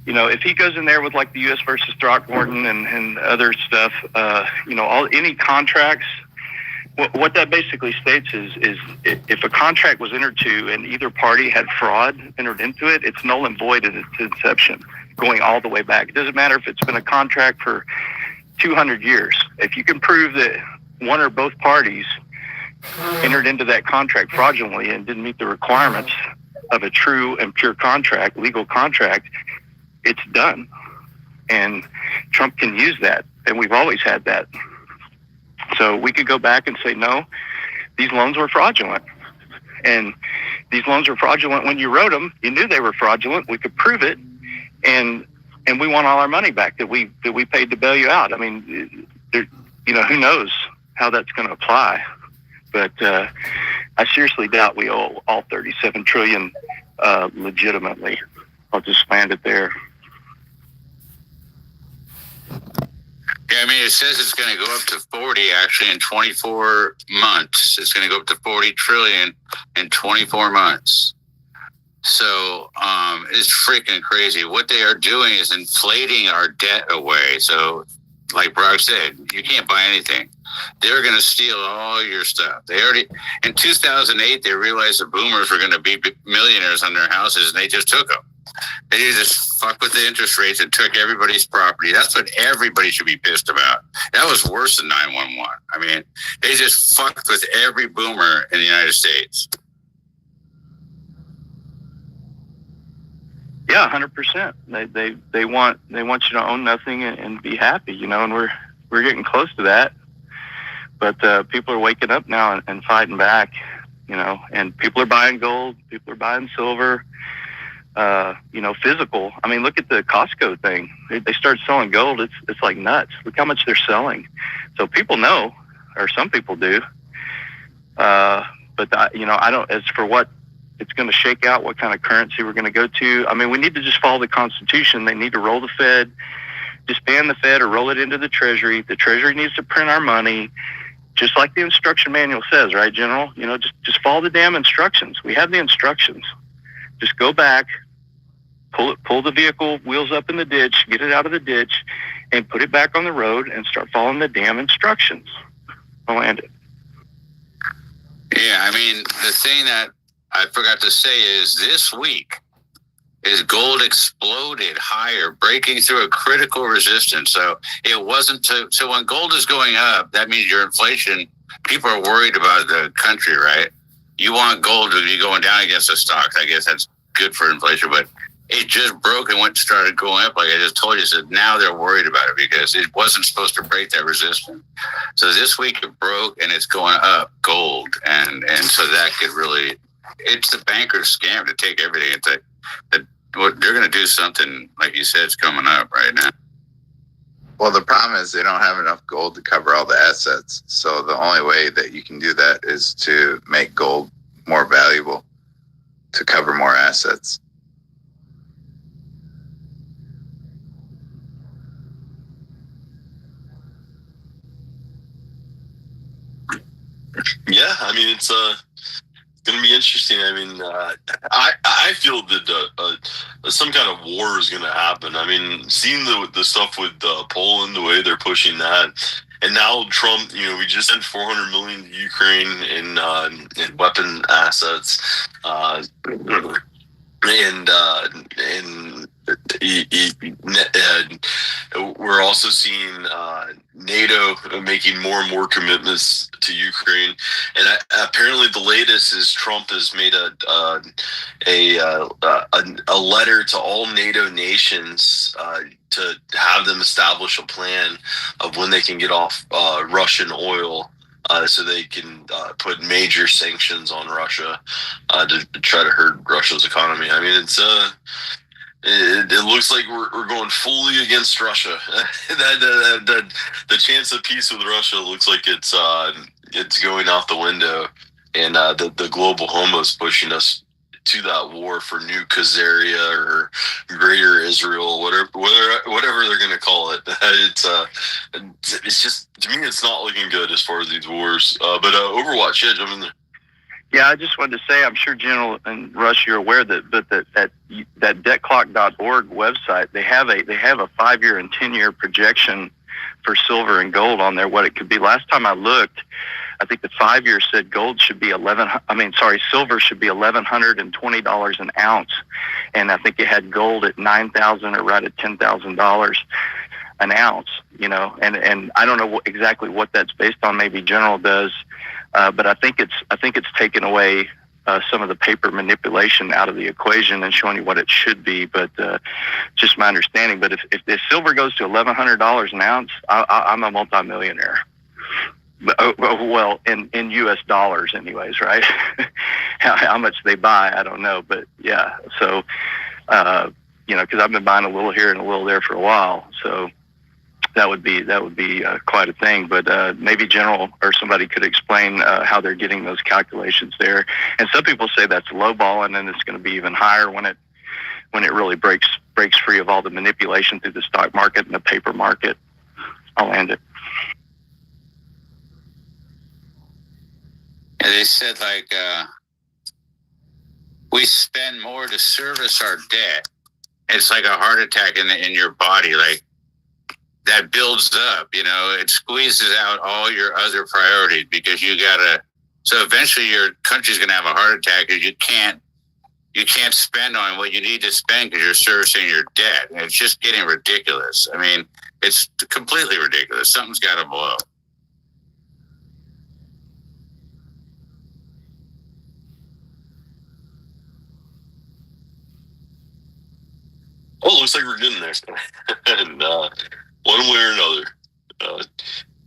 you know, if he goes in there with like the U.S. versus Throckmorton and other stuff, you know, any contracts. What that basically states is if a contract was entered to and either party had fraud entered into it, it's null and void at its inception, going all the way back. It doesn't matter if it's been a contract for 200 years. If you can prove that one or both parties entered into that contract fraudulently and didn't meet the requirements of a true and pure contract, legal contract, it's done. And Trump can use that, and we've always had that. So we could go back and say, no, these loans were fraudulent. And these loans were fraudulent when you wrote them. You knew they were fraudulent. We could prove it. And we want all our money back that we paid to bail you out. I mean, you know, who knows how that's going to apply. But I seriously doubt we owe all $37 trillion legitimately. I'll just land it there.
Yeah, I mean, it says it's going to go up to 40 actually in 24 months. It's going to go up to 40 trillion in 24 months. So it's freaking crazy. What they are doing is inflating our debt away. So like Brock said, you can't buy anything. They're going to steal all your stuff. They already, in 2008, they realized the boomers were going to be millionaires on their houses, and they just took them. They just fucked with the interest rates and took everybody's property. That's what everybody should be pissed about. That was worse than 911. I mean, they just fucked with every boomer in the United States.
Yeah, 100%. They want you to own nothing and be happy, you know. And we're getting close to that. But people are waking up now and fighting back, you know. And people are buying gold. People are buying silver. You know, physical. I mean, look at the Costco thing. They started selling gold. It's like nuts. Look how much they're selling. So people know, or some people do. But you know, I don't. As for what it's going to shake out, what kind of currency we're going to go to. I mean, we need to just follow the Constitution. They need to roll the Fed, disband the Fed, or roll it into the Treasury. The Treasury needs to print our money, just like the instruction manual says, right, General? You know, just follow the damn instructions. We have the instructions. Just go back. Pull the vehicle wheels up in the ditch, get it out of the ditch, and put it back on the road and start following the damn instructions. I'll land it.
Yeah, I mean, the thing that I forgot to say is this week is gold exploded higher, breaking through a critical resistance. So it wasn't so when gold is going up, that means your inflation, people are worried about the country, right? You want gold to be going down against the stocks. I guess that's good for inflation, but it just broke and started going up. Like I just told you, so now they're worried about it because it wasn't supposed to break that resistance. So this week it broke and it's going up gold. And so that could really, it's the banker's scam to take everything. It's they're going to do something, like you said, it's coming up right now.
Well, the problem is they don't have enough gold to cover all the assets. So the only way that you can do that is to make gold more valuable to cover more assets.
Yeah, I mean, it's going to be interesting. I mean, I feel that some kind of war is going to happen. I mean, seeing the stuff with Poland, the way they're pushing that, and now Trump, we just sent $400 million to Ukraine in weapon assets, and we're also seeing NATO making more and more commitments to Ukraine, and apparently the latest is Trump has made a letter to all NATO nations to have them establish a plan of when they can get off Russian oil. So they can put major sanctions on Russia to try to hurt Russia's economy. I mean, it looks like we're going fully against Russia. The chance of peace with Russia looks like it's going out the window, and the global homo is pushing us to that war for New Khazaria or Greater Israel, whatever they're going to call it. It's just, to me, it's not looking good as far as these wars. But Overwatch, yeah, jump in there.
Yeah, I just wanted to say, I'm sure General and Rush, you're aware that debtclock.org website, they have a 5-year and 10-year projection for silver and gold on there, what it could be. Last time I looked, I think the 5-year said silver should be $1,120 an ounce, and I think it had gold at $9,000 or right at $10,000 an ounce. And I don't know exactly what that's based on. Maybe General does, but I think it's taken away some of the paper manipulation out of the equation and showing you what it should be. But just my understanding. But if silver goes to $1,100 an ounce, I'm a multimillionaire. Well, in U.S. dollars, anyways, right? how much they buy, I don't know, but yeah. So, because I've been buying a little here and a little there for a while, so that would be quite a thing. But maybe General or somebody could explain how they're getting those calculations there. And some people say that's lowball, and then it's going to be even higher when it really breaks free of all the manipulation through the stock market and the paper market. I'll end it.
And they said, we spend more to service our debt. It's like a heart attack in your body. Like, that builds up, it squeezes out all your other priorities because so eventually your country's going to have a heart attack because you can't spend on what you need to spend because you're servicing your debt. And it's just getting ridiculous. I mean, it's completely ridiculous. Something's got to blow.
Well, it looks like we're getting there. And one way or another,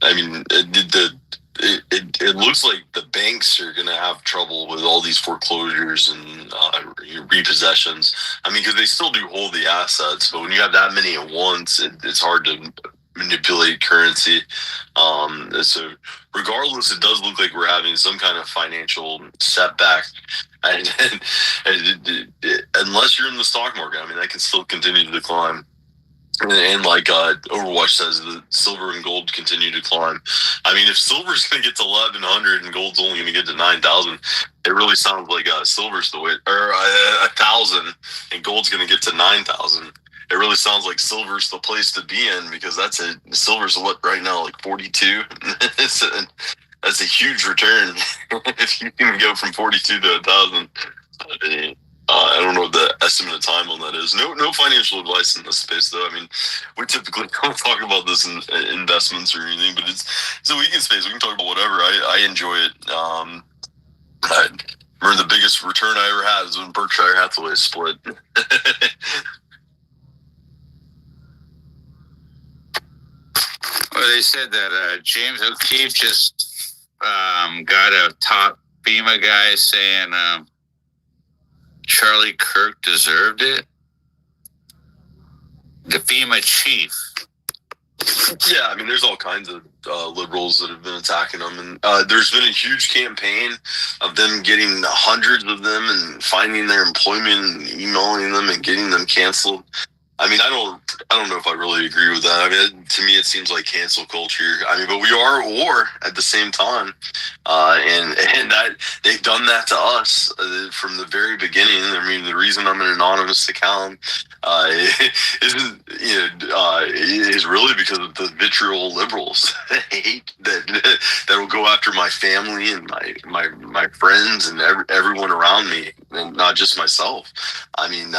I mean, it looks like the banks are going to have trouble with all these foreclosures and repossessions. I mean, because they still do hold the assets, but when you have that many at once, it's hard to manipulate currency. So regardless, it does look like we're having some kind of financial setback. And unless you're in the stock market, I mean, that can still continue to decline. And like Overwatch says, the silver and gold continue to climb. I mean, if silver's going to get to 1,100 and gold's only going to get to 9,000, it really sounds like silver's the way, or 1,000 and gold's going to get to 9,000. It really sounds like silver's the place to be in, because silver's right now, like 42. That's a huge return if you can go from 42 to 1,000. I don't know what the estimate of time on that is. No financial advice in this space, though. I mean, we typically don't talk about this in investments or anything, but it's a weekend space. We can talk about whatever. I enjoy it. I remember the biggest return I ever had is when Berkshire Hathaway split.
Well, they said that James O'Keefe just got a top FEMA guy saying Charlie Kirk deserved it. The FEMA chief.
Yeah, I mean, there's all kinds of liberals that have been attacking them, and there's been a huge campaign of them getting hundreds of them and finding their employment and emailing them and getting them canceled. I mean, I don't know if I really agree with that. I mean, to me, it seems like cancel culture. I mean, but we are at war at the same time, and that they've done that to us from the very beginning. I mean, the reason I'm an anonymous account is really because of the vitriol liberals hate that will go after my family and my friends and everyone around me, and not just myself. I mean,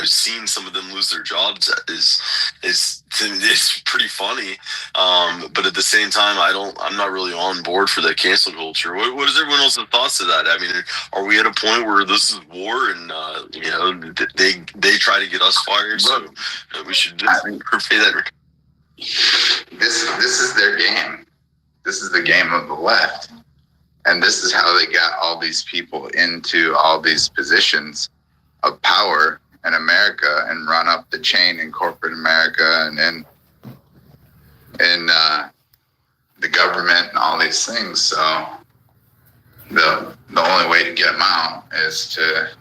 seeing some of them lose their jobs is pretty funny. But at the same time, I'm not really on board for that cancel culture. What is everyone else's thoughts to that? I mean, are we at a point where this is war and they try to get us fired? So we should pay that.
This is their game. This is the game of the left. And this is how they got all these people into all these positions of power in America and run up the chain in corporate America and in the government and all these things. So the only way to get them out is to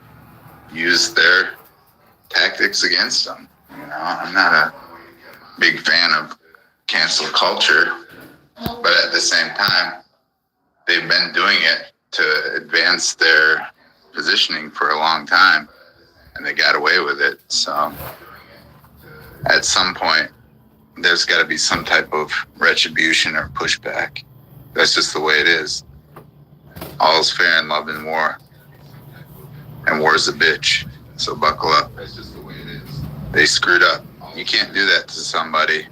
use their tactics against them. I'm not a big fan of cancel culture, but at the same time, they've been doing it to advance their positioning for a long time, and they got away with it. So at some point, there's got to be some type of retribution or pushback. That's just the way it is. All's fair in love and war, and war's a bitch. So buckle up. That's just the way it is. They screwed up. You can't do that to somebody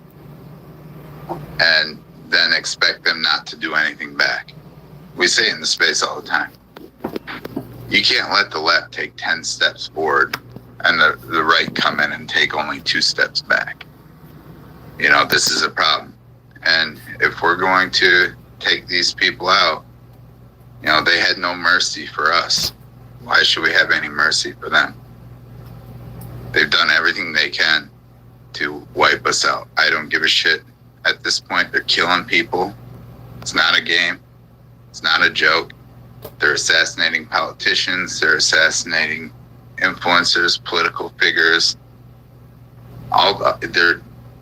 and then expect them not to do anything back. We say it in the space all the time. You can't let the left take 10 steps forward and the right come in and take only 2 steps back. This is a problem. And if we're going to take these people out, they had no mercy for us. Why should we have any mercy for them? They've done everything they can to wipe us out. I don't give a shit. At this point, they're killing people. It's not a game. It's not a joke. They're assassinating politicians. They're assassinating influencers, political figures.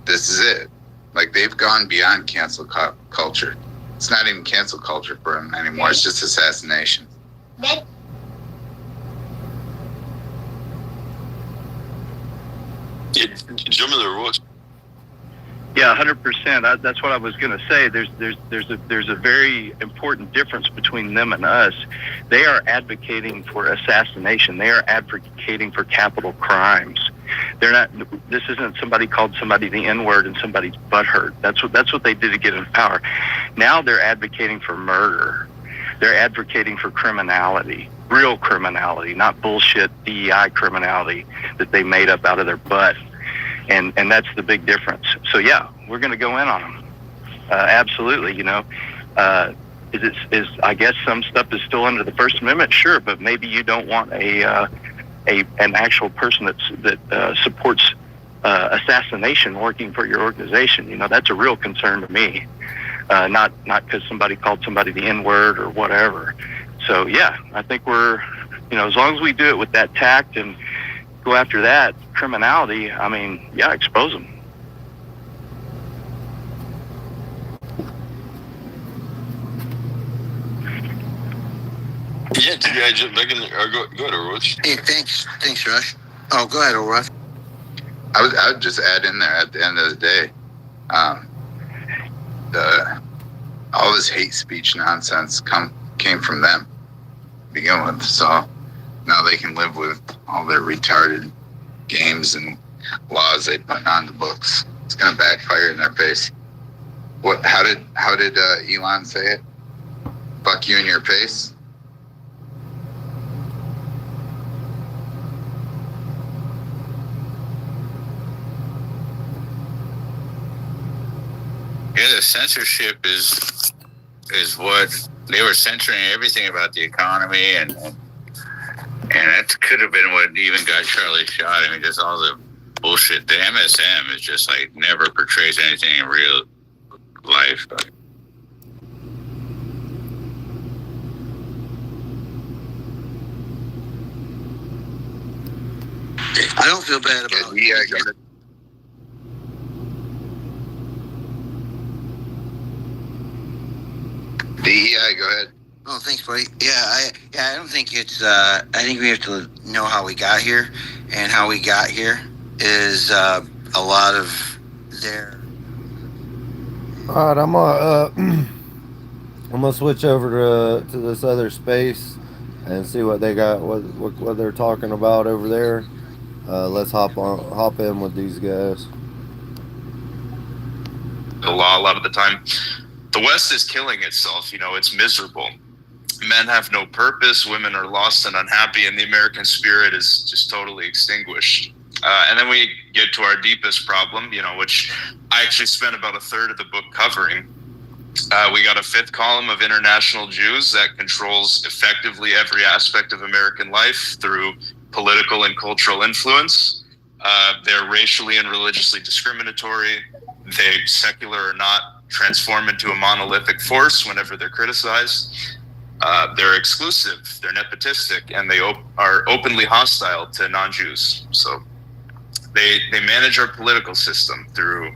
This is it. Like, they've gone beyond cancel culture. It's not even cancel culture for them anymore. It's just assassination.
Jim, there was.
Yeah, 100%. That's what I was going to say. There's a very important difference between them and us. They are advocating for assassination. They are advocating for capital crimes. They're not. This isn't somebody called somebody the N-word and somebody's butthurt. That's what they did to get in power. Now they're advocating for murder. They're advocating for criminality, real criminality, not bullshit DEI criminality that they made up out of their butt. And that's the big difference. So yeah, we're going to go in on them. Absolutely. I guess some stuff is still under the First Amendment, sure, but maybe you don't want an actual person that supports assassination working for your organization. That's a real concern to me. Not because somebody called somebody the N-word or whatever. So yeah, I think we're, as long as we do it with that tact and go after that criminality, I mean, yeah, expose them.
Yeah, go ahead, Overwatch.
Hey, thanks, Rush. Oh, go ahead, Rush.
I would just add in there at the end of the day, all this hate speech nonsense came from them to begin with. So now they can live with all their retarded games and laws they put on the books. It's going to backfire in their face. How did Elon say it? Fuck you in your face.
Yeah, the censorship is what they were censoring everything about the economy, and that could have been what even got Charlie shot. I mean, just all the bullshit. The MSM is just like never portrays anything in real life.
I don't feel bad about it.
Yeah, right, go ahead.
Oh, thanks, buddy. I don't think it's. I think we have to know how we got here, and how we got here is a lot of their.
All right, I'm gonna switch over to this other space and see what they got, what they're talking about over there. Let's hop in with these guys.
The law a lot of the time. The West is killing itself. It's miserable. Men have no purpose. Women are lost and unhappy, and the American spirit is just totally extinguished. And then we get to our deepest problem, which I actually spent about a third of the book covering. We got a fifth column of international Jews that controls effectively every aspect of American life through political and cultural influence. They're racially and religiously discriminatory. They, secular or not, transform into a monolithic force whenever they're criticized. They're exclusive, they're nepotistic, and they are openly hostile to non-Jews. So they manage our political system through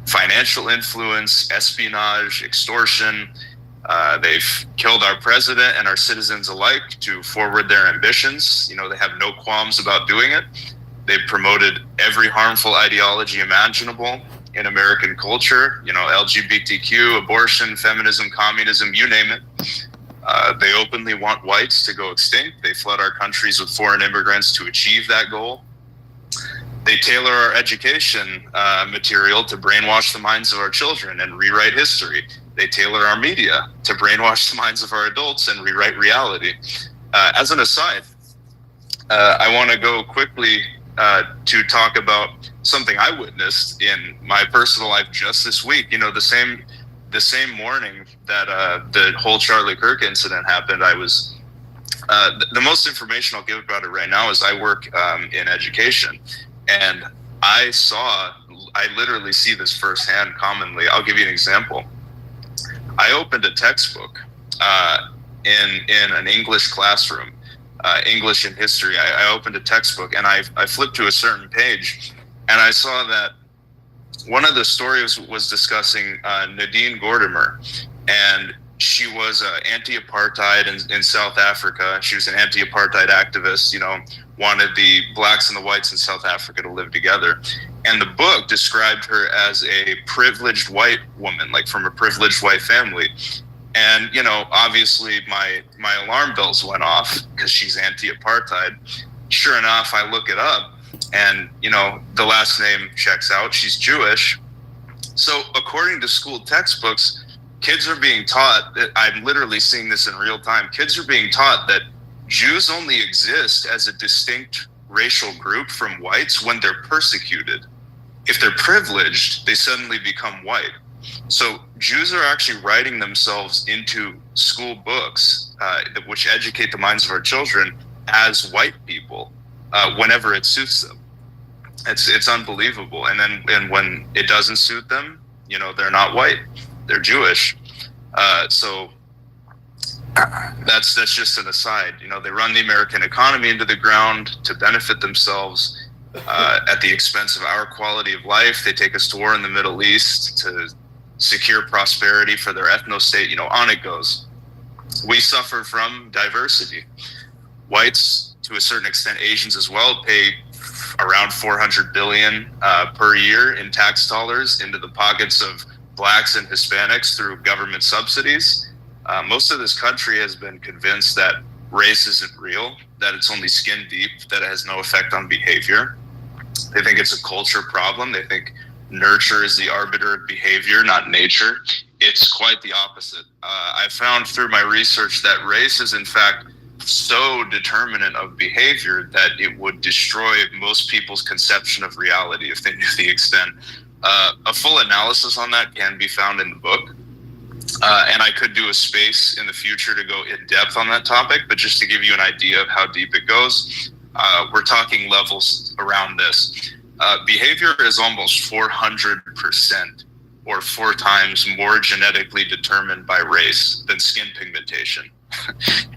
financial influence, espionage, extortion. They've killed our president and our citizens alike to forward their ambitions. They have no qualms about doing it. They've promoted every harmful ideology imaginable in American culture, LGBTQ, abortion, feminism, communism, you name it. They openly want whites to go extinct. They flood our countries with foreign immigrants to achieve that goal. They tailor our education material to brainwash the minds of our children and rewrite history. They tailor our media to brainwash the minds of our adults and rewrite reality. As an aside, I want to go quickly to talk about something I witnessed in my personal life just this week. The same morning that the whole Charlie Kirk incident happened, I was the most information I'll give about it right now is I work in education, and I literally see this firsthand commonly. I'll give you an example. I opened a textbook in an English classroom, English and history. I opened a textbook and I flipped to a certain page, and I saw that one of the stories was discussing Nadine Gordimer, and she was anti-apartheid in South Africa. She was an anti-apartheid activist, wanted the blacks and the whites in South Africa to live together. And the book described her as a privileged white woman, like from a privileged white family. And, obviously my alarm bells went off because she's anti-apartheid. Sure enough, I look it up, and, the last name checks out. She's Jewish. So according to school textbooks, kids are being taught that, I'm literally seeing this in real time, kids are being taught that Jews only exist as a distinct racial group from whites when they're persecuted. If they're privileged, they suddenly become white. So Jews are actually writing themselves into school books which educate the minds of our children as white people whenever it suits them. It's unbelievable. And when it doesn't suit them, they're not white, they're Jewish. So that's just an aside. They run the American economy into the ground to benefit themselves at the expense of our quality of life. They take us to war in the Middle East to secure prosperity for their ethno-state. On it goes. We suffer from diversity. Whites, to a certain extent, Asians as well, pay around $400 billion per year in tax dollars into the pockets of blacks and Hispanics through government subsidies. Most of this country has been convinced that race isn't real, that it's only skin deep, that it has no effect on behavior. They think it's a culture problem. They think nurture is the arbiter of behavior, not nature. It's quite the opposite. I found through my research that race is in fact so determinant of behavior that it would destroy most people's conception of reality if they knew the extent. A full analysis on that can be found in the book. And I could do a space in the future to go in depth on that topic, but just to give you an idea of how deep it goes, we're talking levels around this. Behavior is almost 400% or 4 times more genetically determined by race than skin pigmentation.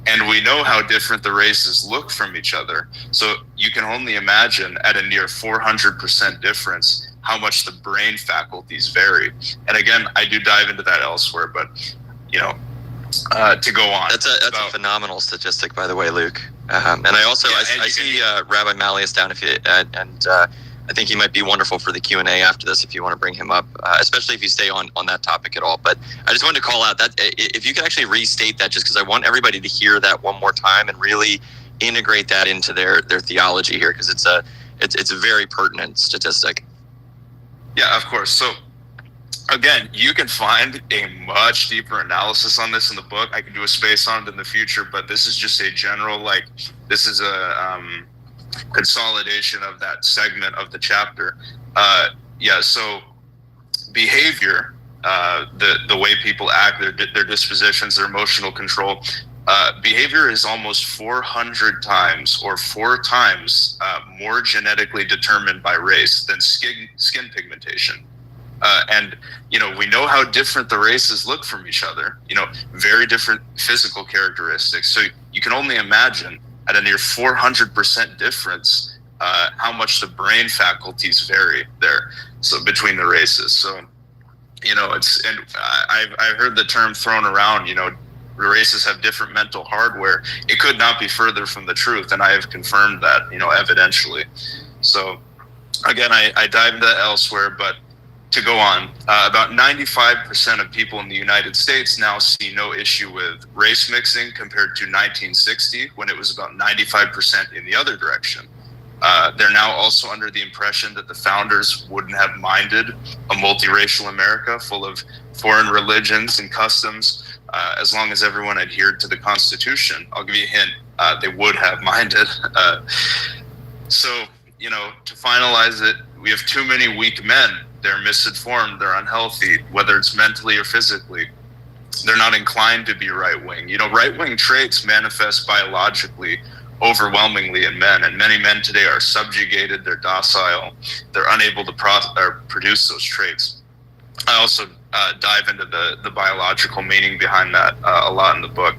And we know how different the races look from each other. So you can only imagine at a near 400% difference how much the brain faculties vary. And again, I do dive into that elsewhere, but to go on.
That's a phenomenal statistic, by the way, Luke. And I also I see Rabbi Malleus down if you I think he might be wonderful for the Q&A after this if you want to bring him up, especially if you stay on that topic at all. But I just wanted to call out that if you could actually restate that, just because I want everybody to hear that one more time and really integrate that into their theology here, because it's a very pertinent statistic.
Yeah, of course. So again, you can find a much deeper analysis on this in the book. I can do a space on it in the future, but this is just a general, this is a consolidation of that segment of the chapter. So behavior, the way people act, their dispositions, their emotional control, behavior is almost 400 times or 4 times more genetically determined by race than skin pigmentation. And we know how different the races look from each other, very different physical characteristics. So you can only imagine at a near 400% difference, how much the brain faculties vary there. So between the races. So, I've heard the term thrown around, races have different mental hardware. It could not be further from the truth. And I have confirmed that, evidentially. So again, I dive into that elsewhere, but to go on, about 95% of people in the United States now see no issue with race mixing compared to 1960, when it was about 95% in the other direction. They're now also under the impression that the founders wouldn't have minded a multiracial America full of foreign religions and customs, as long as everyone adhered to the Constitution. I'll give you a hint, they would have minded. So, to finalize it, we have too many weak men. They're misinformed, they're unhealthy, whether it's mentally or physically. They're not inclined to be right-wing. Right-wing traits manifest biologically overwhelmingly in men, and many men today are subjugated, they're docile, they're unable to produce those traits. I also dive into the biological meaning behind that a lot in the book.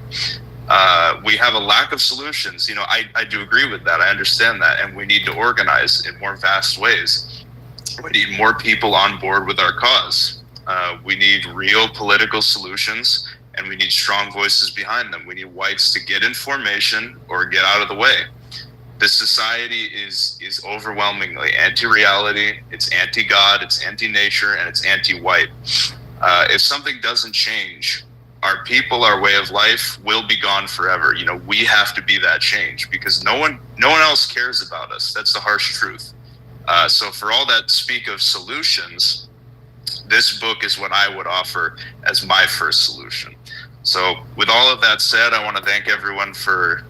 We have a lack of solutions. I do agree with that. I understand that, and we need to organize in more vast ways. We need more people on board with our cause. We need real political solutions, and we need strong voices behind them. We need whites to get information or get out of the way. This society is overwhelmingly anti-reality, it's anti-God, it's anti-nature, and it's anti-white. If something doesn't change, our people, our way of life will be gone forever. We have to be that change, because no one else cares about us. That's the harsh truth. So for all that speak of solutions, this book is what I would offer as my first solution. So with all of that said, I want to thank everyone for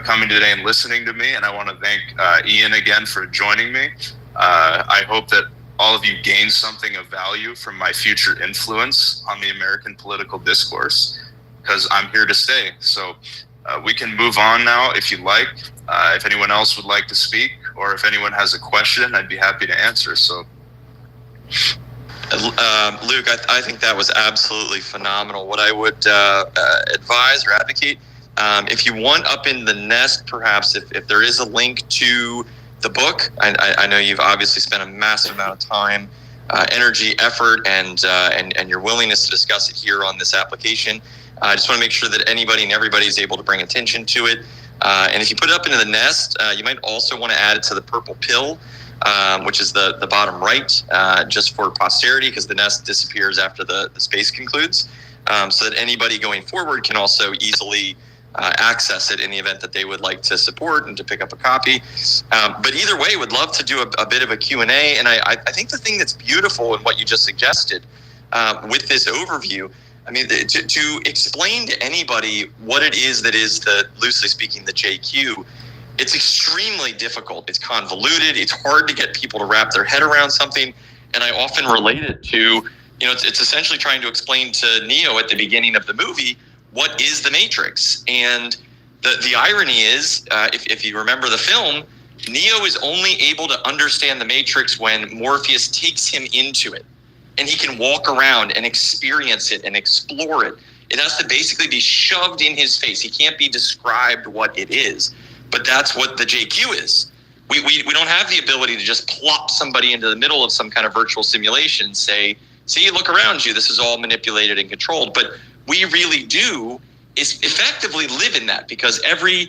coming today and listening to me. And I want to thank Ian again for joining me. I hope that all of you gain something of value from my future influence on the American political discourse, because I'm here to stay. So we can move on now if you like. If anyone else would like to speak, or if anyone has a question, I'd be happy to answer. So,
Luke, I think that was absolutely phenomenal. What I would advise or advocate, if you want up in the nest, perhaps if there is a link to the book, I know you've obviously spent a massive amount of time, energy, effort, and your willingness to discuss it here on this application. I just want to make sure that anybody and everybody is able to bring attention to it. And if you put it up into the nest, you might also want to add it to the purple pill, which is the bottom right, just for posterity, because the nest disappears after the space concludes, so that anybody going forward can also easily access it in the event that they would like to support and to pick up a copy. But either way, would love to do a bit of a Q&A. And I think the thing that's beautiful in what you just suggested with this overview, I mean, to explain to anybody what it is that is loosely speaking, the JQ, it's extremely difficult. It's convoluted. It's hard to get people to wrap their head around something. And I often relate it to, it's essentially trying to explain to Neo at the beginning of the movie, what is the Matrix? And the irony is, if you remember the film, Neo is only able to understand the Matrix when Morpheus takes him into it. And he can walk around and experience it and explore it. It has to basically be shoved in his face. He can't be described what it is. But that's what the JQ is. We don't have the ability to just plop somebody into the middle of some kind of virtual simulation and say, see, look around you. This is all manipulated and controlled. But we really do is effectively live in that, because every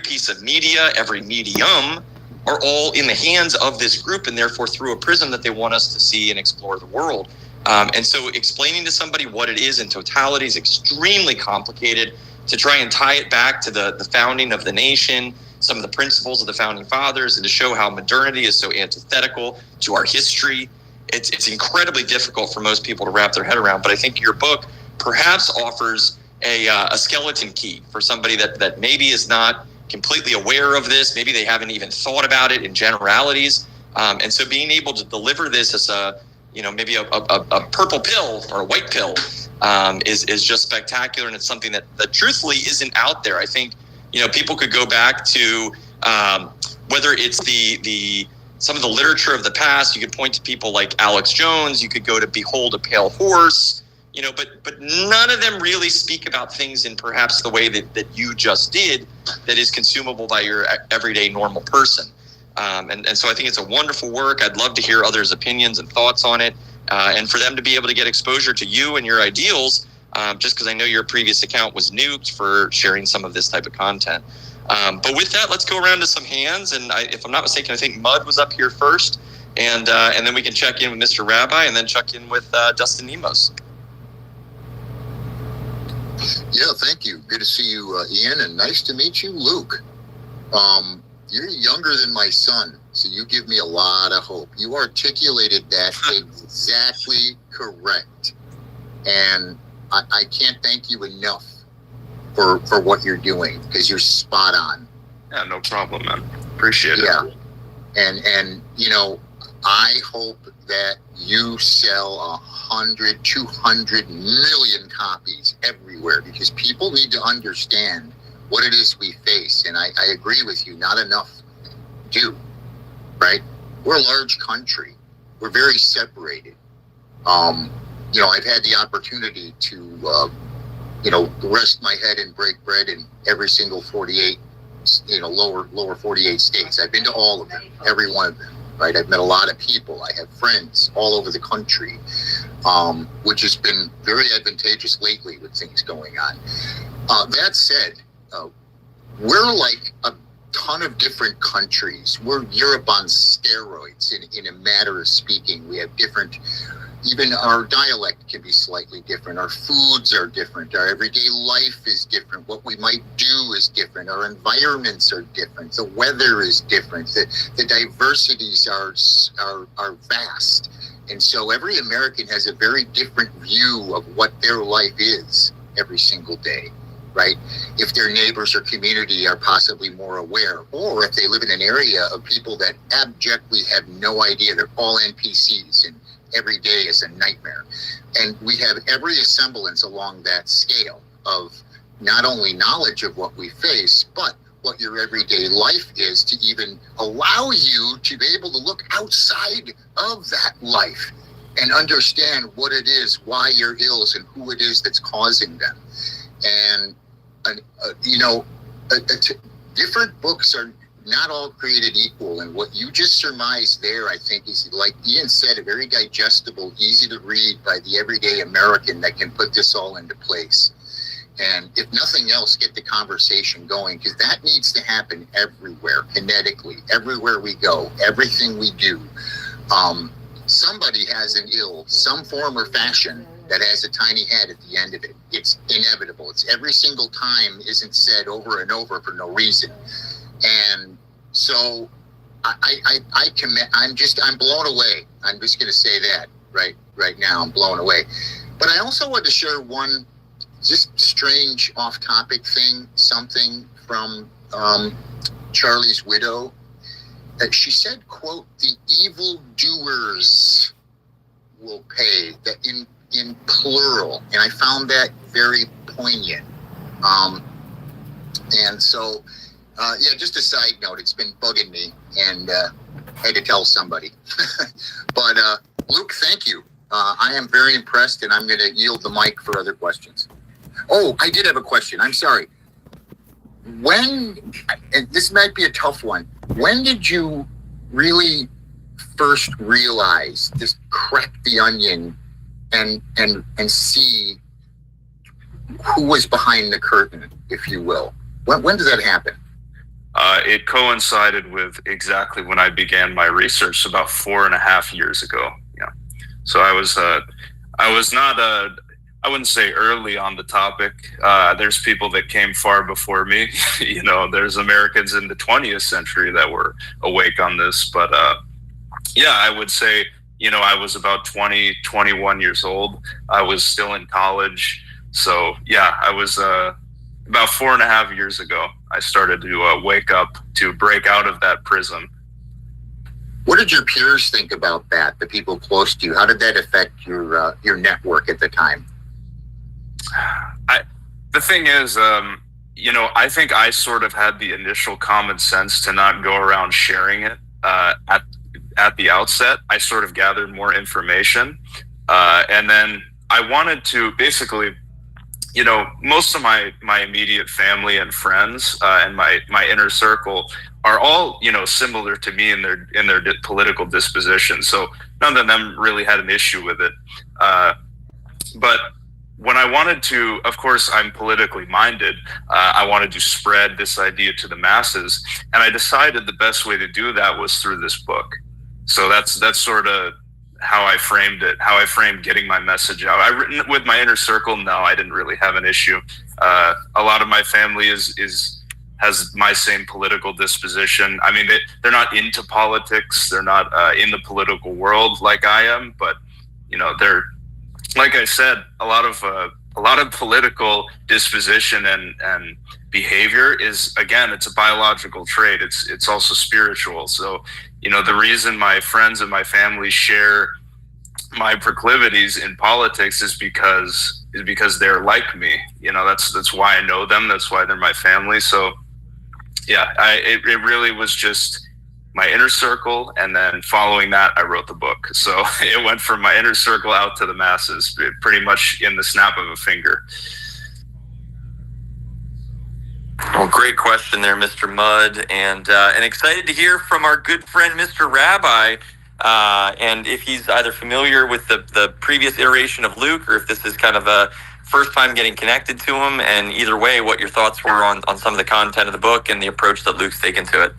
piece of media, every medium are all in the hands of this group, and therefore through a prism that they want us to see and explore the world. And so explaining to somebody what it is in totality is extremely complicated. To try and tie it back to the founding of the nation, some of the principles of the founding fathers, and to show how modernity is so antithetical to our history, it's incredibly difficult for most people to wrap their head around. But I think your book perhaps offers a skeleton key for somebody that maybe is not completely aware of this. Maybe they haven't even thought about it in generalities. And so being able to deliver this as maybe a purple pill or a white pill is just spectacular. And it's something that truthfully isn't out there. I think, people could go back to whether it's some of the literature of the past. You could point to people like Alex Jones. You could go to Behold a Pale Horse, but none of them really speak about things in perhaps the way that you just did, that is consumable by your everyday normal person. And so I think it's a wonderful work. I'd love to hear others' opinions and thoughts on it, and for them to be able to get exposure to you and your ideals, just because I know your previous account was nuked for sharing some of this type of content. But with that, let's go around to some hands. And if I'm not mistaken, I think Mud was up here first, and then we can check in with Mr. Rabbi, and then check in with Dustin Nemos.
Yeah, thank you. Good to see you, Ian, and nice to meet you, Luke. You're younger than my son, so you give me a lot of hope. You articulated that exactly correct. And I can't thank you enough for what you're doing, because you're spot on.
Yeah, no problem, man. Appreciate it.
Yeah. And I hope that you sell 100, 200 million copies everywhere, because people need to understand what it is we face. And I agree with you, not enough do, right? We're a large country. We're very separated. I've had the opportunity to, rest my head and break bread in every single 48, lower 48 states. I've been to all of them, every one of them, right? I've met a lot of people. I have friends all over the country, which has been very advantageous lately with things going on. That said, we're like a ton of different countries. We're Europe on steroids in a matter of speaking. We have different, even our dialect can be slightly different. Our foods are different. Our everyday life is different. What we might do is different. Our environments are different. The weather is different. The diversities are vast. And so every American has a very different view of what their life is every single day, right? If their neighbors or community are possibly more aware, or if they live in an area of people that abjectly have no idea, they're all NPCs and every day is a nightmare. And we have every semblance along that scale of not only knowledge of what we face, but what your everyday life is, to even allow you to be able to look outside of that life and understand what it is, why you're ill, and who it is that's causing them. And different books are not all created equal. And what you just surmised there, I think, is, like Ian said, a very digestible, easy to read by the everyday American that can put this all into place. And if nothing else, get the conversation going, because that needs to happen everywhere, kinetically, everywhere we go, everything we do. Somebody has an ill, some form or fashion, that has a tiny head at the end of it. It's inevitable. It's every single time isn't said over and over for no reason. And so I commit, I'm blown away. I'm just going to say that right now. I'm blown away. But I also want to share one just strange off-topic thing, something from Charlie's widow. She said, quote, "The evildoers will pay," that in plural. And I found that very poignant. And so, just a side note, it's been bugging me, and I had to tell somebody. But Luke, thank you. I am very impressed, and I'm going to yield the mic for other questions. Oh, I did have a question. I'm sorry. And this might be a tough one, when did you really first realize, just crack the onion and see
who was behind the curtain, if you will? When did that happen?
It coincided with exactly when I began my research, about 4.5 years ago. Yeah. So I was not, I wouldn't say early on the topic. There's people that came far before me. You know, there's Americans in the 20th century that were awake on this. But yeah, I would say, you know, I was about 20, 21 years old. I was still in college. So yeah, I was about 4.5 years ago, I started to wake up, to break out of that prison.
What did your peers think about that, the people close to you? How did that affect your network at the time?
The thing is, you know, I think I sort of had the initial common sense to not go around sharing it at the outset. I sort of gathered more information, and then I wanted to basically, you know, most of my immediate family and friends and my inner circle are all, you know, similar to me in their political disposition. So none of them really had an issue with it. But when I wanted to, of course, I'm politically minded. I wanted to spread this idea to the masses, and I decided the best way to do that was through this book. So that's sort of how I framed it, how I framed getting my message out. I written with my inner circle. No, I didn't really have an issue. A lot of my family has my same political disposition. I mean, they're not into politics. They're not in the political world like I am, but you know, they're, like I said, a lot of political disposition and behavior is, again, it's a biological trait. It's also spiritual. So, you know, the reason my friends and my family share my proclivities in politics is because they're like me. You know, that's why I know them. That's why they're my family. So yeah, it really was just my inner circle, and then following that, I wrote the book. So it went from my inner circle out to the masses, pretty much in the snap of a finger.
Well, great question there, Mr. Mudd, and excited to hear from our good friend, Mr. Rabbi, and if he's either familiar with the previous iteration of Luke, or if this is kind of a first time getting connected to him, and either way, what your thoughts were on some of the content of the book and the approach that Luke's taken to it.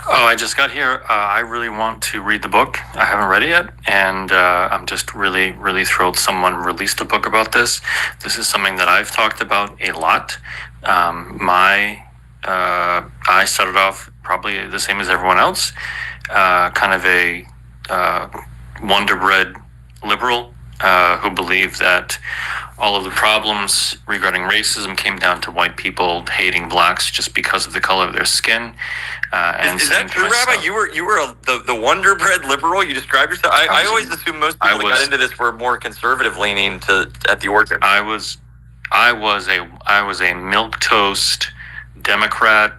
Oh, I just got here. I really want to read the book. I haven't read it yet, and I'm just really, really thrilled someone released a book about this. This is something that I've talked about a lot. I started off probably the same as everyone else, kind of a wonder-bred liberal who believed that all of the problems regarding racism came down to white people hating blacks just because of the color of their skin.
Is that true, Rabbi? You were the wonder-bred liberal? You described yourself? I always assumed most people that got into this were more conservative leaning at the origin.
I was a milquetoast Democrat.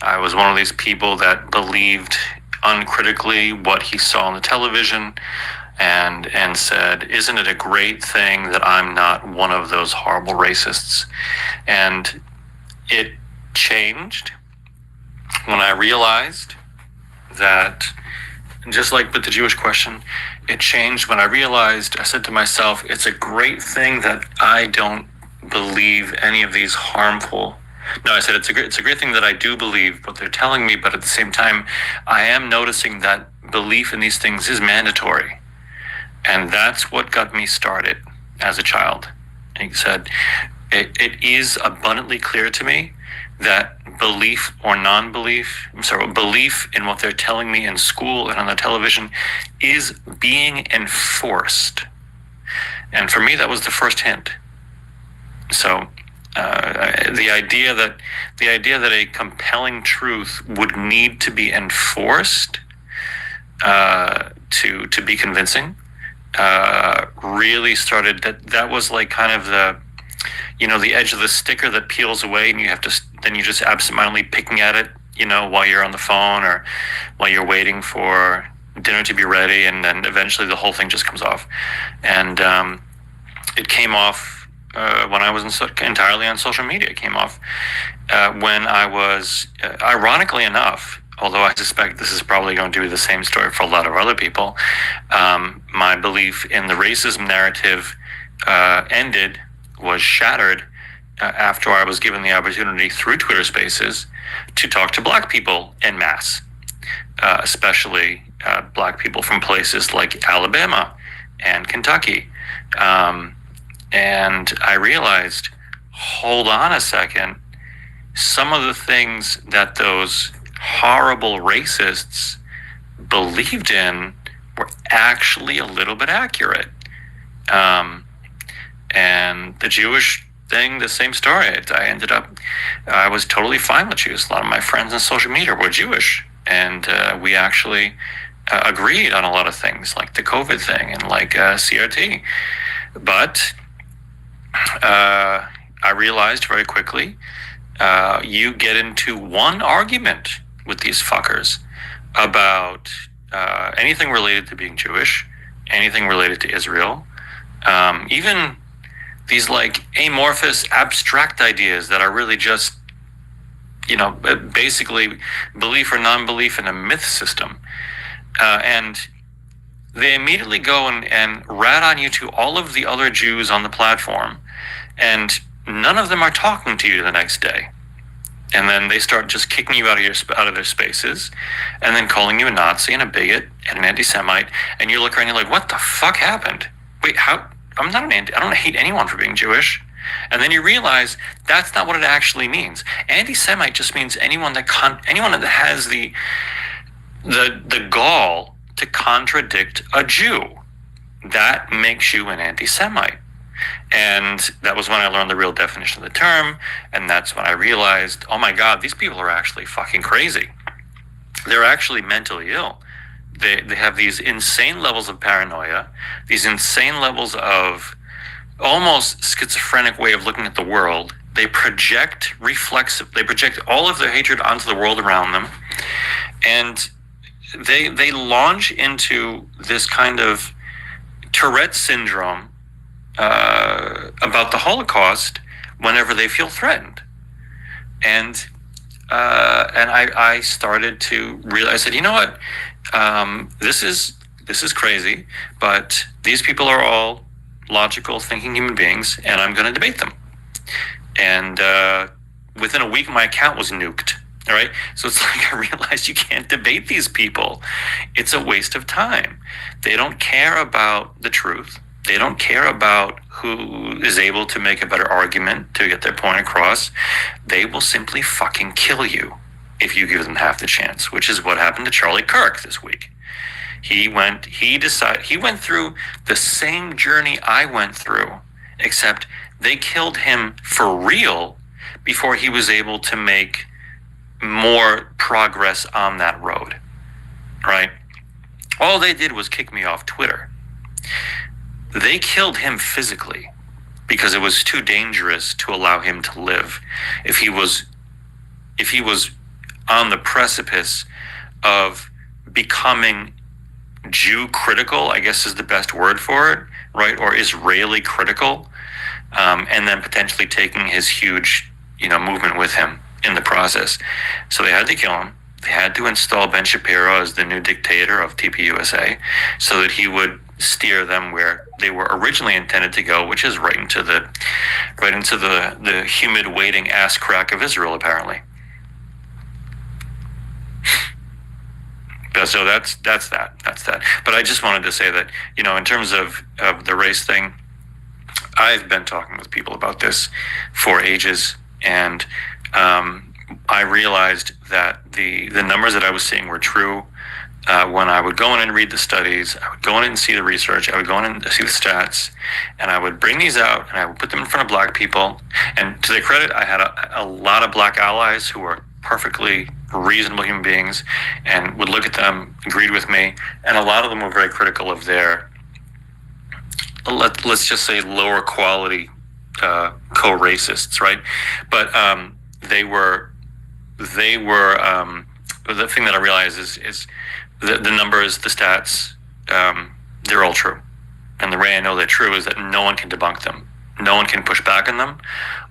I was one of these people that believed uncritically what he saw on the television, and said, isn't it a great thing that I'm not one of those horrible racists? And it changed when I realized that, just like with the Jewish question, it changed when I realized, I said to myself, it's a great thing that I don't believe any of these harmful. No, I said it's a great thing that I do believe what they're telling me, but at the same time, I am noticing that belief in these things is mandatory. And that's what got me started as a child. And he said, it is abundantly clear to me that belief or non-belief, belief in what they're telling me in school and on the television is being enforced. And for me, that was the first hint. So the idea that a compelling truth would need to be enforced to be convincing really started. That was like kind of the edge of the sticker that peels away, and then you just absentmindedly picking at it, while you're on the phone or while you're waiting for dinner to be ready, and then eventually the whole thing just comes off. And it came off when I was entirely on social media. It came off when I was, ironically enough, although I suspect this is probably going to be the same story for a lot of other people, my belief in the racism narrative ended was shattered after I was given the opportunity through Twitter Spaces to talk to Black people en masse, especially Black people from places like Alabama and Kentucky. And I realized, hold on a second, some of the things that those horrible racists believed in were actually a little bit accurate. And the Jewish thing, the same story. I was totally fine with Jews. A lot of my friends on social media were Jewish. And we actually agreed on a lot of things, like the COVID thing and like CRT. But I realized very quickly, you get into one argument with these fuckers about anything related to being Jewish, anything related to Israel, even these like amorphous abstract ideas that are really just, basically belief or non-belief in a myth system. And they immediately go and rat on you to all of the other Jews on the platform, and none of them are talking to you the next day. And then they start just kicking you out of their spaces, and then calling you a Nazi and a bigot and an anti-Semite. And you look around and you're like, what the fuck happened? Wait, how? I don't hate anyone for being Jewish. And then you realize that's not what it actually means. Anti-Semite just means anyone that has the gall to contradict a Jew. That makes you an anti-Semite. And that was when I learned the real definition of the term. And that's when I realized, oh my God, these people are actually fucking crazy. They're actually mentally ill. They have these insane levels of paranoia, these insane levels of almost schizophrenic way of looking at the world. They project all of their hatred onto the world around them. And they launch into this kind of Tourette syndrome about the Holocaust whenever they feel threatened. And I started to realize, I said, you know what, this is crazy, but these people are all logical, thinking human beings, and I'm going to debate them. And within a week, my account was nuked. All right. So it's like I realized you can't debate these people. It's a waste of time. They don't care about the truth. They don't care about who is able to make a better argument to get their point across. They will simply fucking kill you if you give them half the chance, which is what happened to Charlie Kirk this week. He went through the same journey I went through, except they killed him for real before he was able to make more progress on that road, right? All they did was kick me off Twitter. They killed him physically because it was too dangerous to allow him to live. If he was on the precipice of becoming Jew critical, I guess is the best word for it, right? Or Israeli critical, and then potentially taking his huge, movement with him in the process. So they had to kill him. They had to install Ben Shapiro as the new dictator of TPUSA so that he would steer them where they were originally intended to go, which is right into the humid waiting ass crack of Israel, apparently. So that's that. But I just wanted to say that, in terms of the race thing, I've been talking with people about this for ages, and I realized that the numbers that I was seeing were true. When I would go in and read the studies, I would go in and see the research, I would go in and see the stats, and I would bring these out and I would put them in front of Black people. And to their credit, I had a lot of Black allies who were perfectly reasonable human beings and would look at them, agreed with me, and a lot of them were very critical of their, let's just say, lower quality co-racists, right? But they were the thing that I realized is the numbers, the stats, they're all true. And the way I know they're true is that no one can debunk them. No one can push back on them.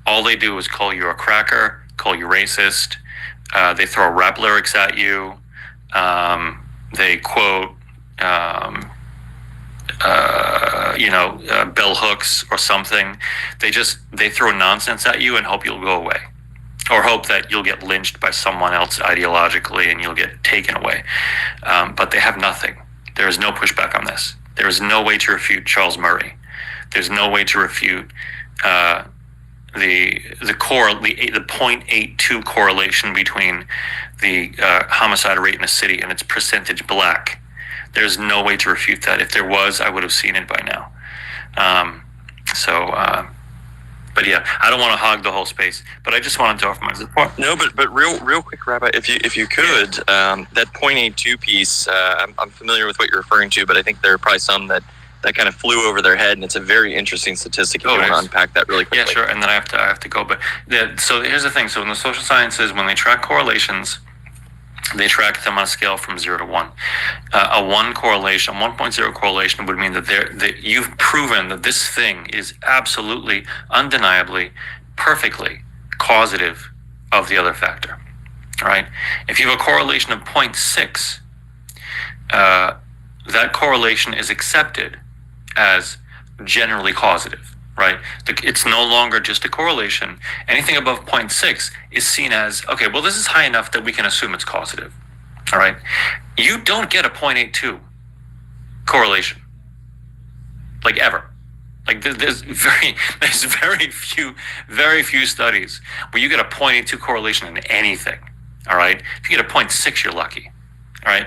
All they do is call you a cracker, call you racist. They throw rap lyrics at you. They quote bell hooks or something. They throw nonsense at you and hope you'll go away, or hope that you'll get lynched by someone else ideologically and you'll get taken away. But they have nothing. There is no pushback on this. There is no way to refute Charles Murray. There's no way to refute the 0.82 correlation between the homicide rate in a city and its percentage black. There's no way to refute that. If there was, I would have seen it by now. But yeah, I don't want to hog the whole space, but I just wanted to offer my support.
No, but real quick, Rabbi, if you could, that 0.82 piece, I'm familiar with what you're referring to, but I think there are probably some that kind of flew over their head, and it's a very interesting statistic. If you want to unpack that really quickly.
Yeah, sure. And then I have to go. But so here's the thing. So in the social sciences, when they track correlations, they track them on a scale from 0 to 1. A 1.0 correlation would mean that you've proven that this thing is absolutely, undeniably, perfectly causative of the other factor. All right. If you have a correlation of 0.6, that correlation is accepted as generally causative, right? It's no longer just a correlation. Anything above 0.6 is seen as, okay, well, this is high enough that we can assume it's causative, all right? You don't get a 0.82 correlation, like ever. Like there's very few studies where you get a 0.82 correlation in anything, all right? If you get a 0.6, you're lucky, all right?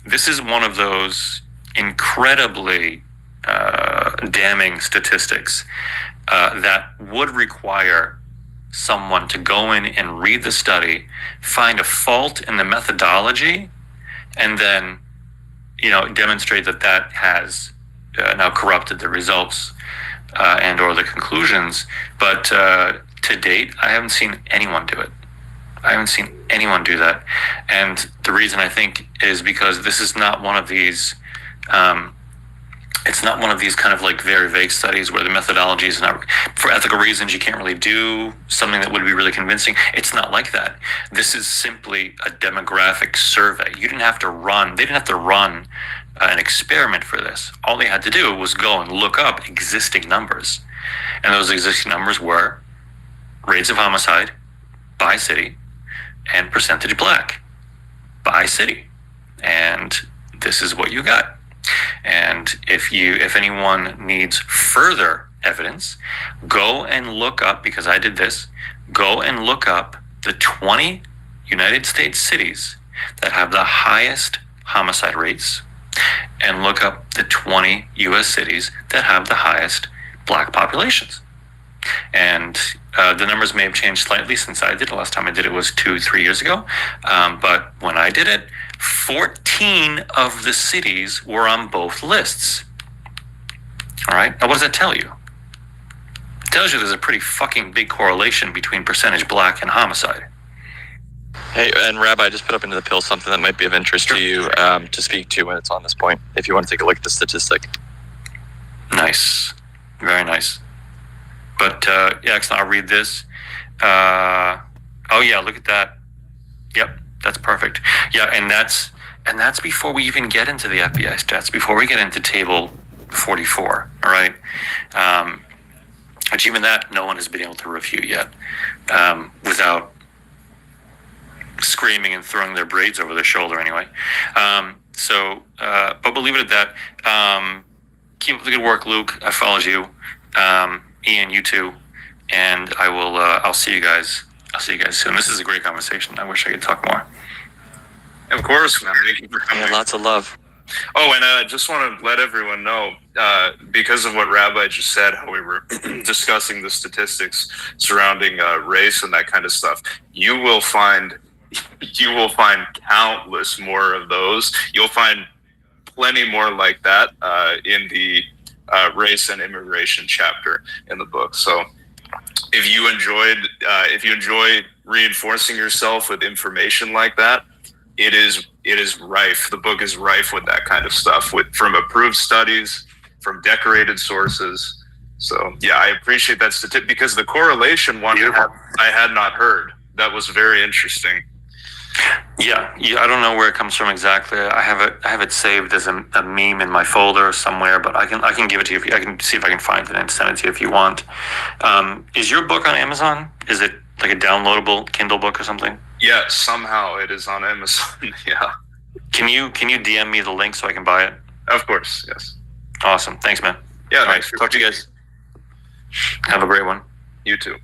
This is one of those incredibly damning statistics that would require someone to go in and read the study, find a fault in the methodology, and then demonstrate that has now corrupted the results and or the conclusions. But to date, I haven't seen anyone do it. I haven't seen anyone do that. And the reason I think is because this is not one of these, it's not one of these kind of like very vague studies where the methodology is not, for ethical reasons, you can't really do something that would be really convincing. It's not like that. This is simply a demographic survey. They didn't have to run an experiment for this. All they had to do was go and look up existing numbers. And those existing numbers were rates of homicide by city and percentage black by city. And this is what you got. And if anyone needs further evidence, go and look up, because I did this, go and look up the 20 United States cities that have the highest homicide rates, and look up the 20 US cities that have the highest black populations. And the numbers may have changed slightly since I did it. The last time I did it was 2-3 years ago. But when I did it, 14 of the cities were on both lists. All right. Now, what does that tell you? It tells you there's a pretty fucking big correlation between percentage black and homicide.
Hey, and Rabbi, I just put up into the pill something that might be of interest to you to speak to when it's on this point, if you want to take a look at the statistic.
Nice. Very nice. But excellent. I'll read this. Oh yeah, look at that. Yep, that's perfect. Yeah, and that's before we even get into the FBI stats, before we get into table 44. All right. Which even that no one has been able to refute yet, without screaming and throwing their braids over their shoulder anyway. But we'll leave it at that. Keep up the good work, Luke. I followed you. Ian, you too, and I will. I'll see you guys. I'll see you guys soon. This is a great conversation. I wish I could talk more.
Of course, man. Thank you for coming.
Yeah, lots of love.
Oh, and I just want to let everyone know, because of what Rabbi just said, how we were discussing the statistics surrounding race and that kind of stuff. You will find countless more of those. You'll find plenty more like that in the race and immigration chapter in the book. So if you enjoy reinforcing yourself with information like that, it is rife. The book is rife with that kind of stuff, from approved studies, from decorated sources. So yeah, I appreciate that statistic, because the correlation one I had not heard. That was very interesting.
Yeah, I don't know where it comes from exactly. I have it saved as a meme in my folder somewhere, but I can give it to you. I can see if I can find it and send it to you if you want. Is your book on Amazon? Is it like a downloadable Kindle book or something?
Yeah, somehow it is on Amazon. Yeah.
Can you DM me the link so I can buy it?
Of course, yes.
Awesome. Thanks, man.
Yeah,
All right,
thanks.
talk to you guys. Have a great one.
You too.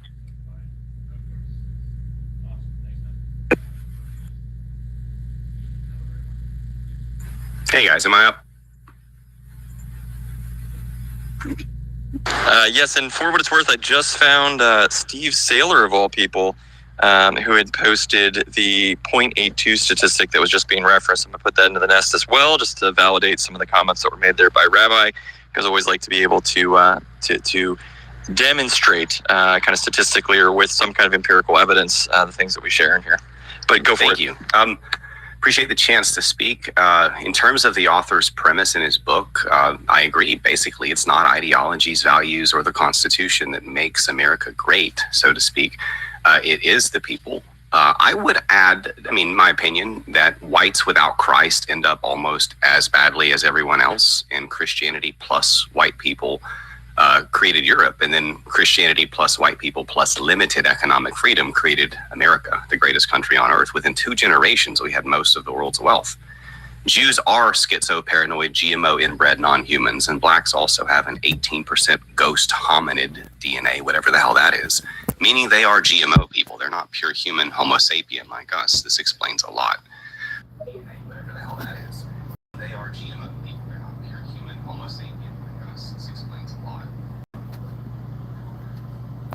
Hey guys, am I up?
Yes, and for what it's worth, I just found Steve Saylor, of all people, who had posted the 0.82 statistic that was just being referenced. I'm going to put that into the nest as well, just to validate some of the comments that were made there by Rabbi, because I always like to be able to demonstrate kind of statistically or with some kind of empirical evidence the things that we share in here. But go for it.
Thank you. Appreciate the chance to speak. In terms of the author's premise in his book, I agree. Basically, it's not ideologies, values, or the Constitution that makes America great, so to speak. It is the people. I would add, my opinion, that whites without Christ end up almost as badly as everyone else, and Christianity plus white people created Europe, and then Christianity plus white people plus limited economic freedom created America, the greatest country on earth. Within 2 generations, we had most of the world's wealth. Jews are schizo-paranoid, GMO inbred non-humans, and blacks also have an 18% ghost hominid DNA, whatever the hell that is, meaning they are GMO people. They're not pure human Homo sapien like us. This explains a lot. Whatever the hell that is. They are GMO people. They're not pure human Homo sapien like us. This explains a lot.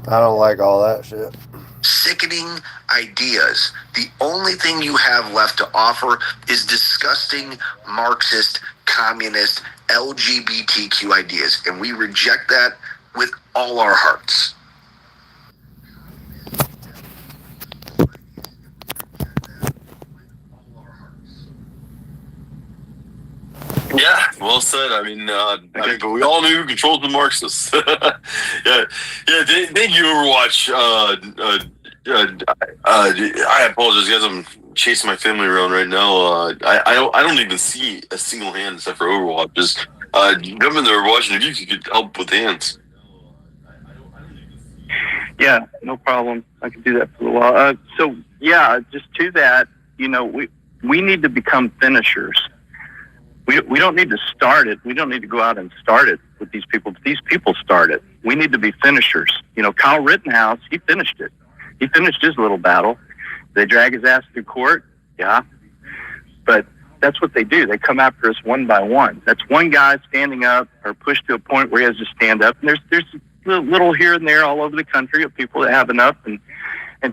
I don't like all that shit.
Sickening ideas. The only thing you have left to offer is disgusting Marxist, communist, LGBTQ ideas, and we reject that with all our hearts.
Yeah, well said. But we all knew who controls the Marxists. yeah. Thank you, Overwatch. I apologize, guys. I'm chasing my family around right now. I don't even see a single hand except for Overwatch. Just jump in there watching if you could help with hands.
Yeah, no problem. I can do that for a while. So yeah, just to that, we need to become finishers. We don't need to start it. We don't need to go out and start it with these people. These people start it. We need to be finishers. Kyle Rittenhouse, he finished it. He finished his little battle. They drag his ass through court, yeah. But that's what they do. They come after us one by one. That's one guy standing up or pushed to a point where he has to stand up. And there's little here and there all over the country of people that have enough and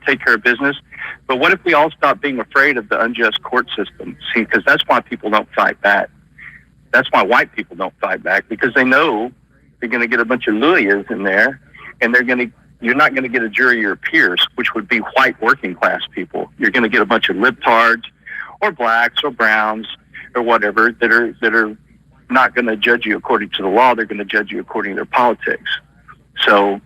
take care of business. But what if we all stop being afraid of the unjust court system? See, because that's why people don't fight back. That's why white people don't fight back, because they know they're going to get a bunch of lawyers in there, and you're not going to get a jury of your peers, which would be white working class people. You're going to get a bunch of libtards or blacks or browns or whatever that are not going to judge you according to the law. They're going to judge you according to their politics. So,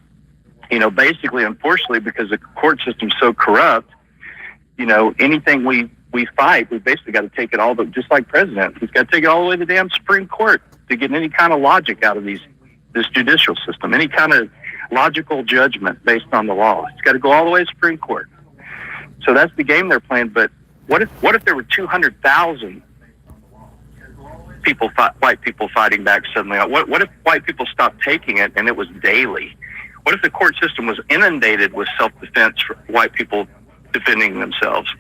basically, unfortunately, because the court system's so corrupt, anything we fight, we basically got to take it all, just like president, he's got to take it all the way to the damn Supreme Court to get any kind of logic out of this judicial system, any kind of logical judgment based on the law. It's got to go all the way to the Supreme Court. So that's the game they're playing. But what if there were 200,000 white people fighting back suddenly? What if white people stopped taking it and it was daily? What if the court system was inundated with self-defense for white people defending themselves?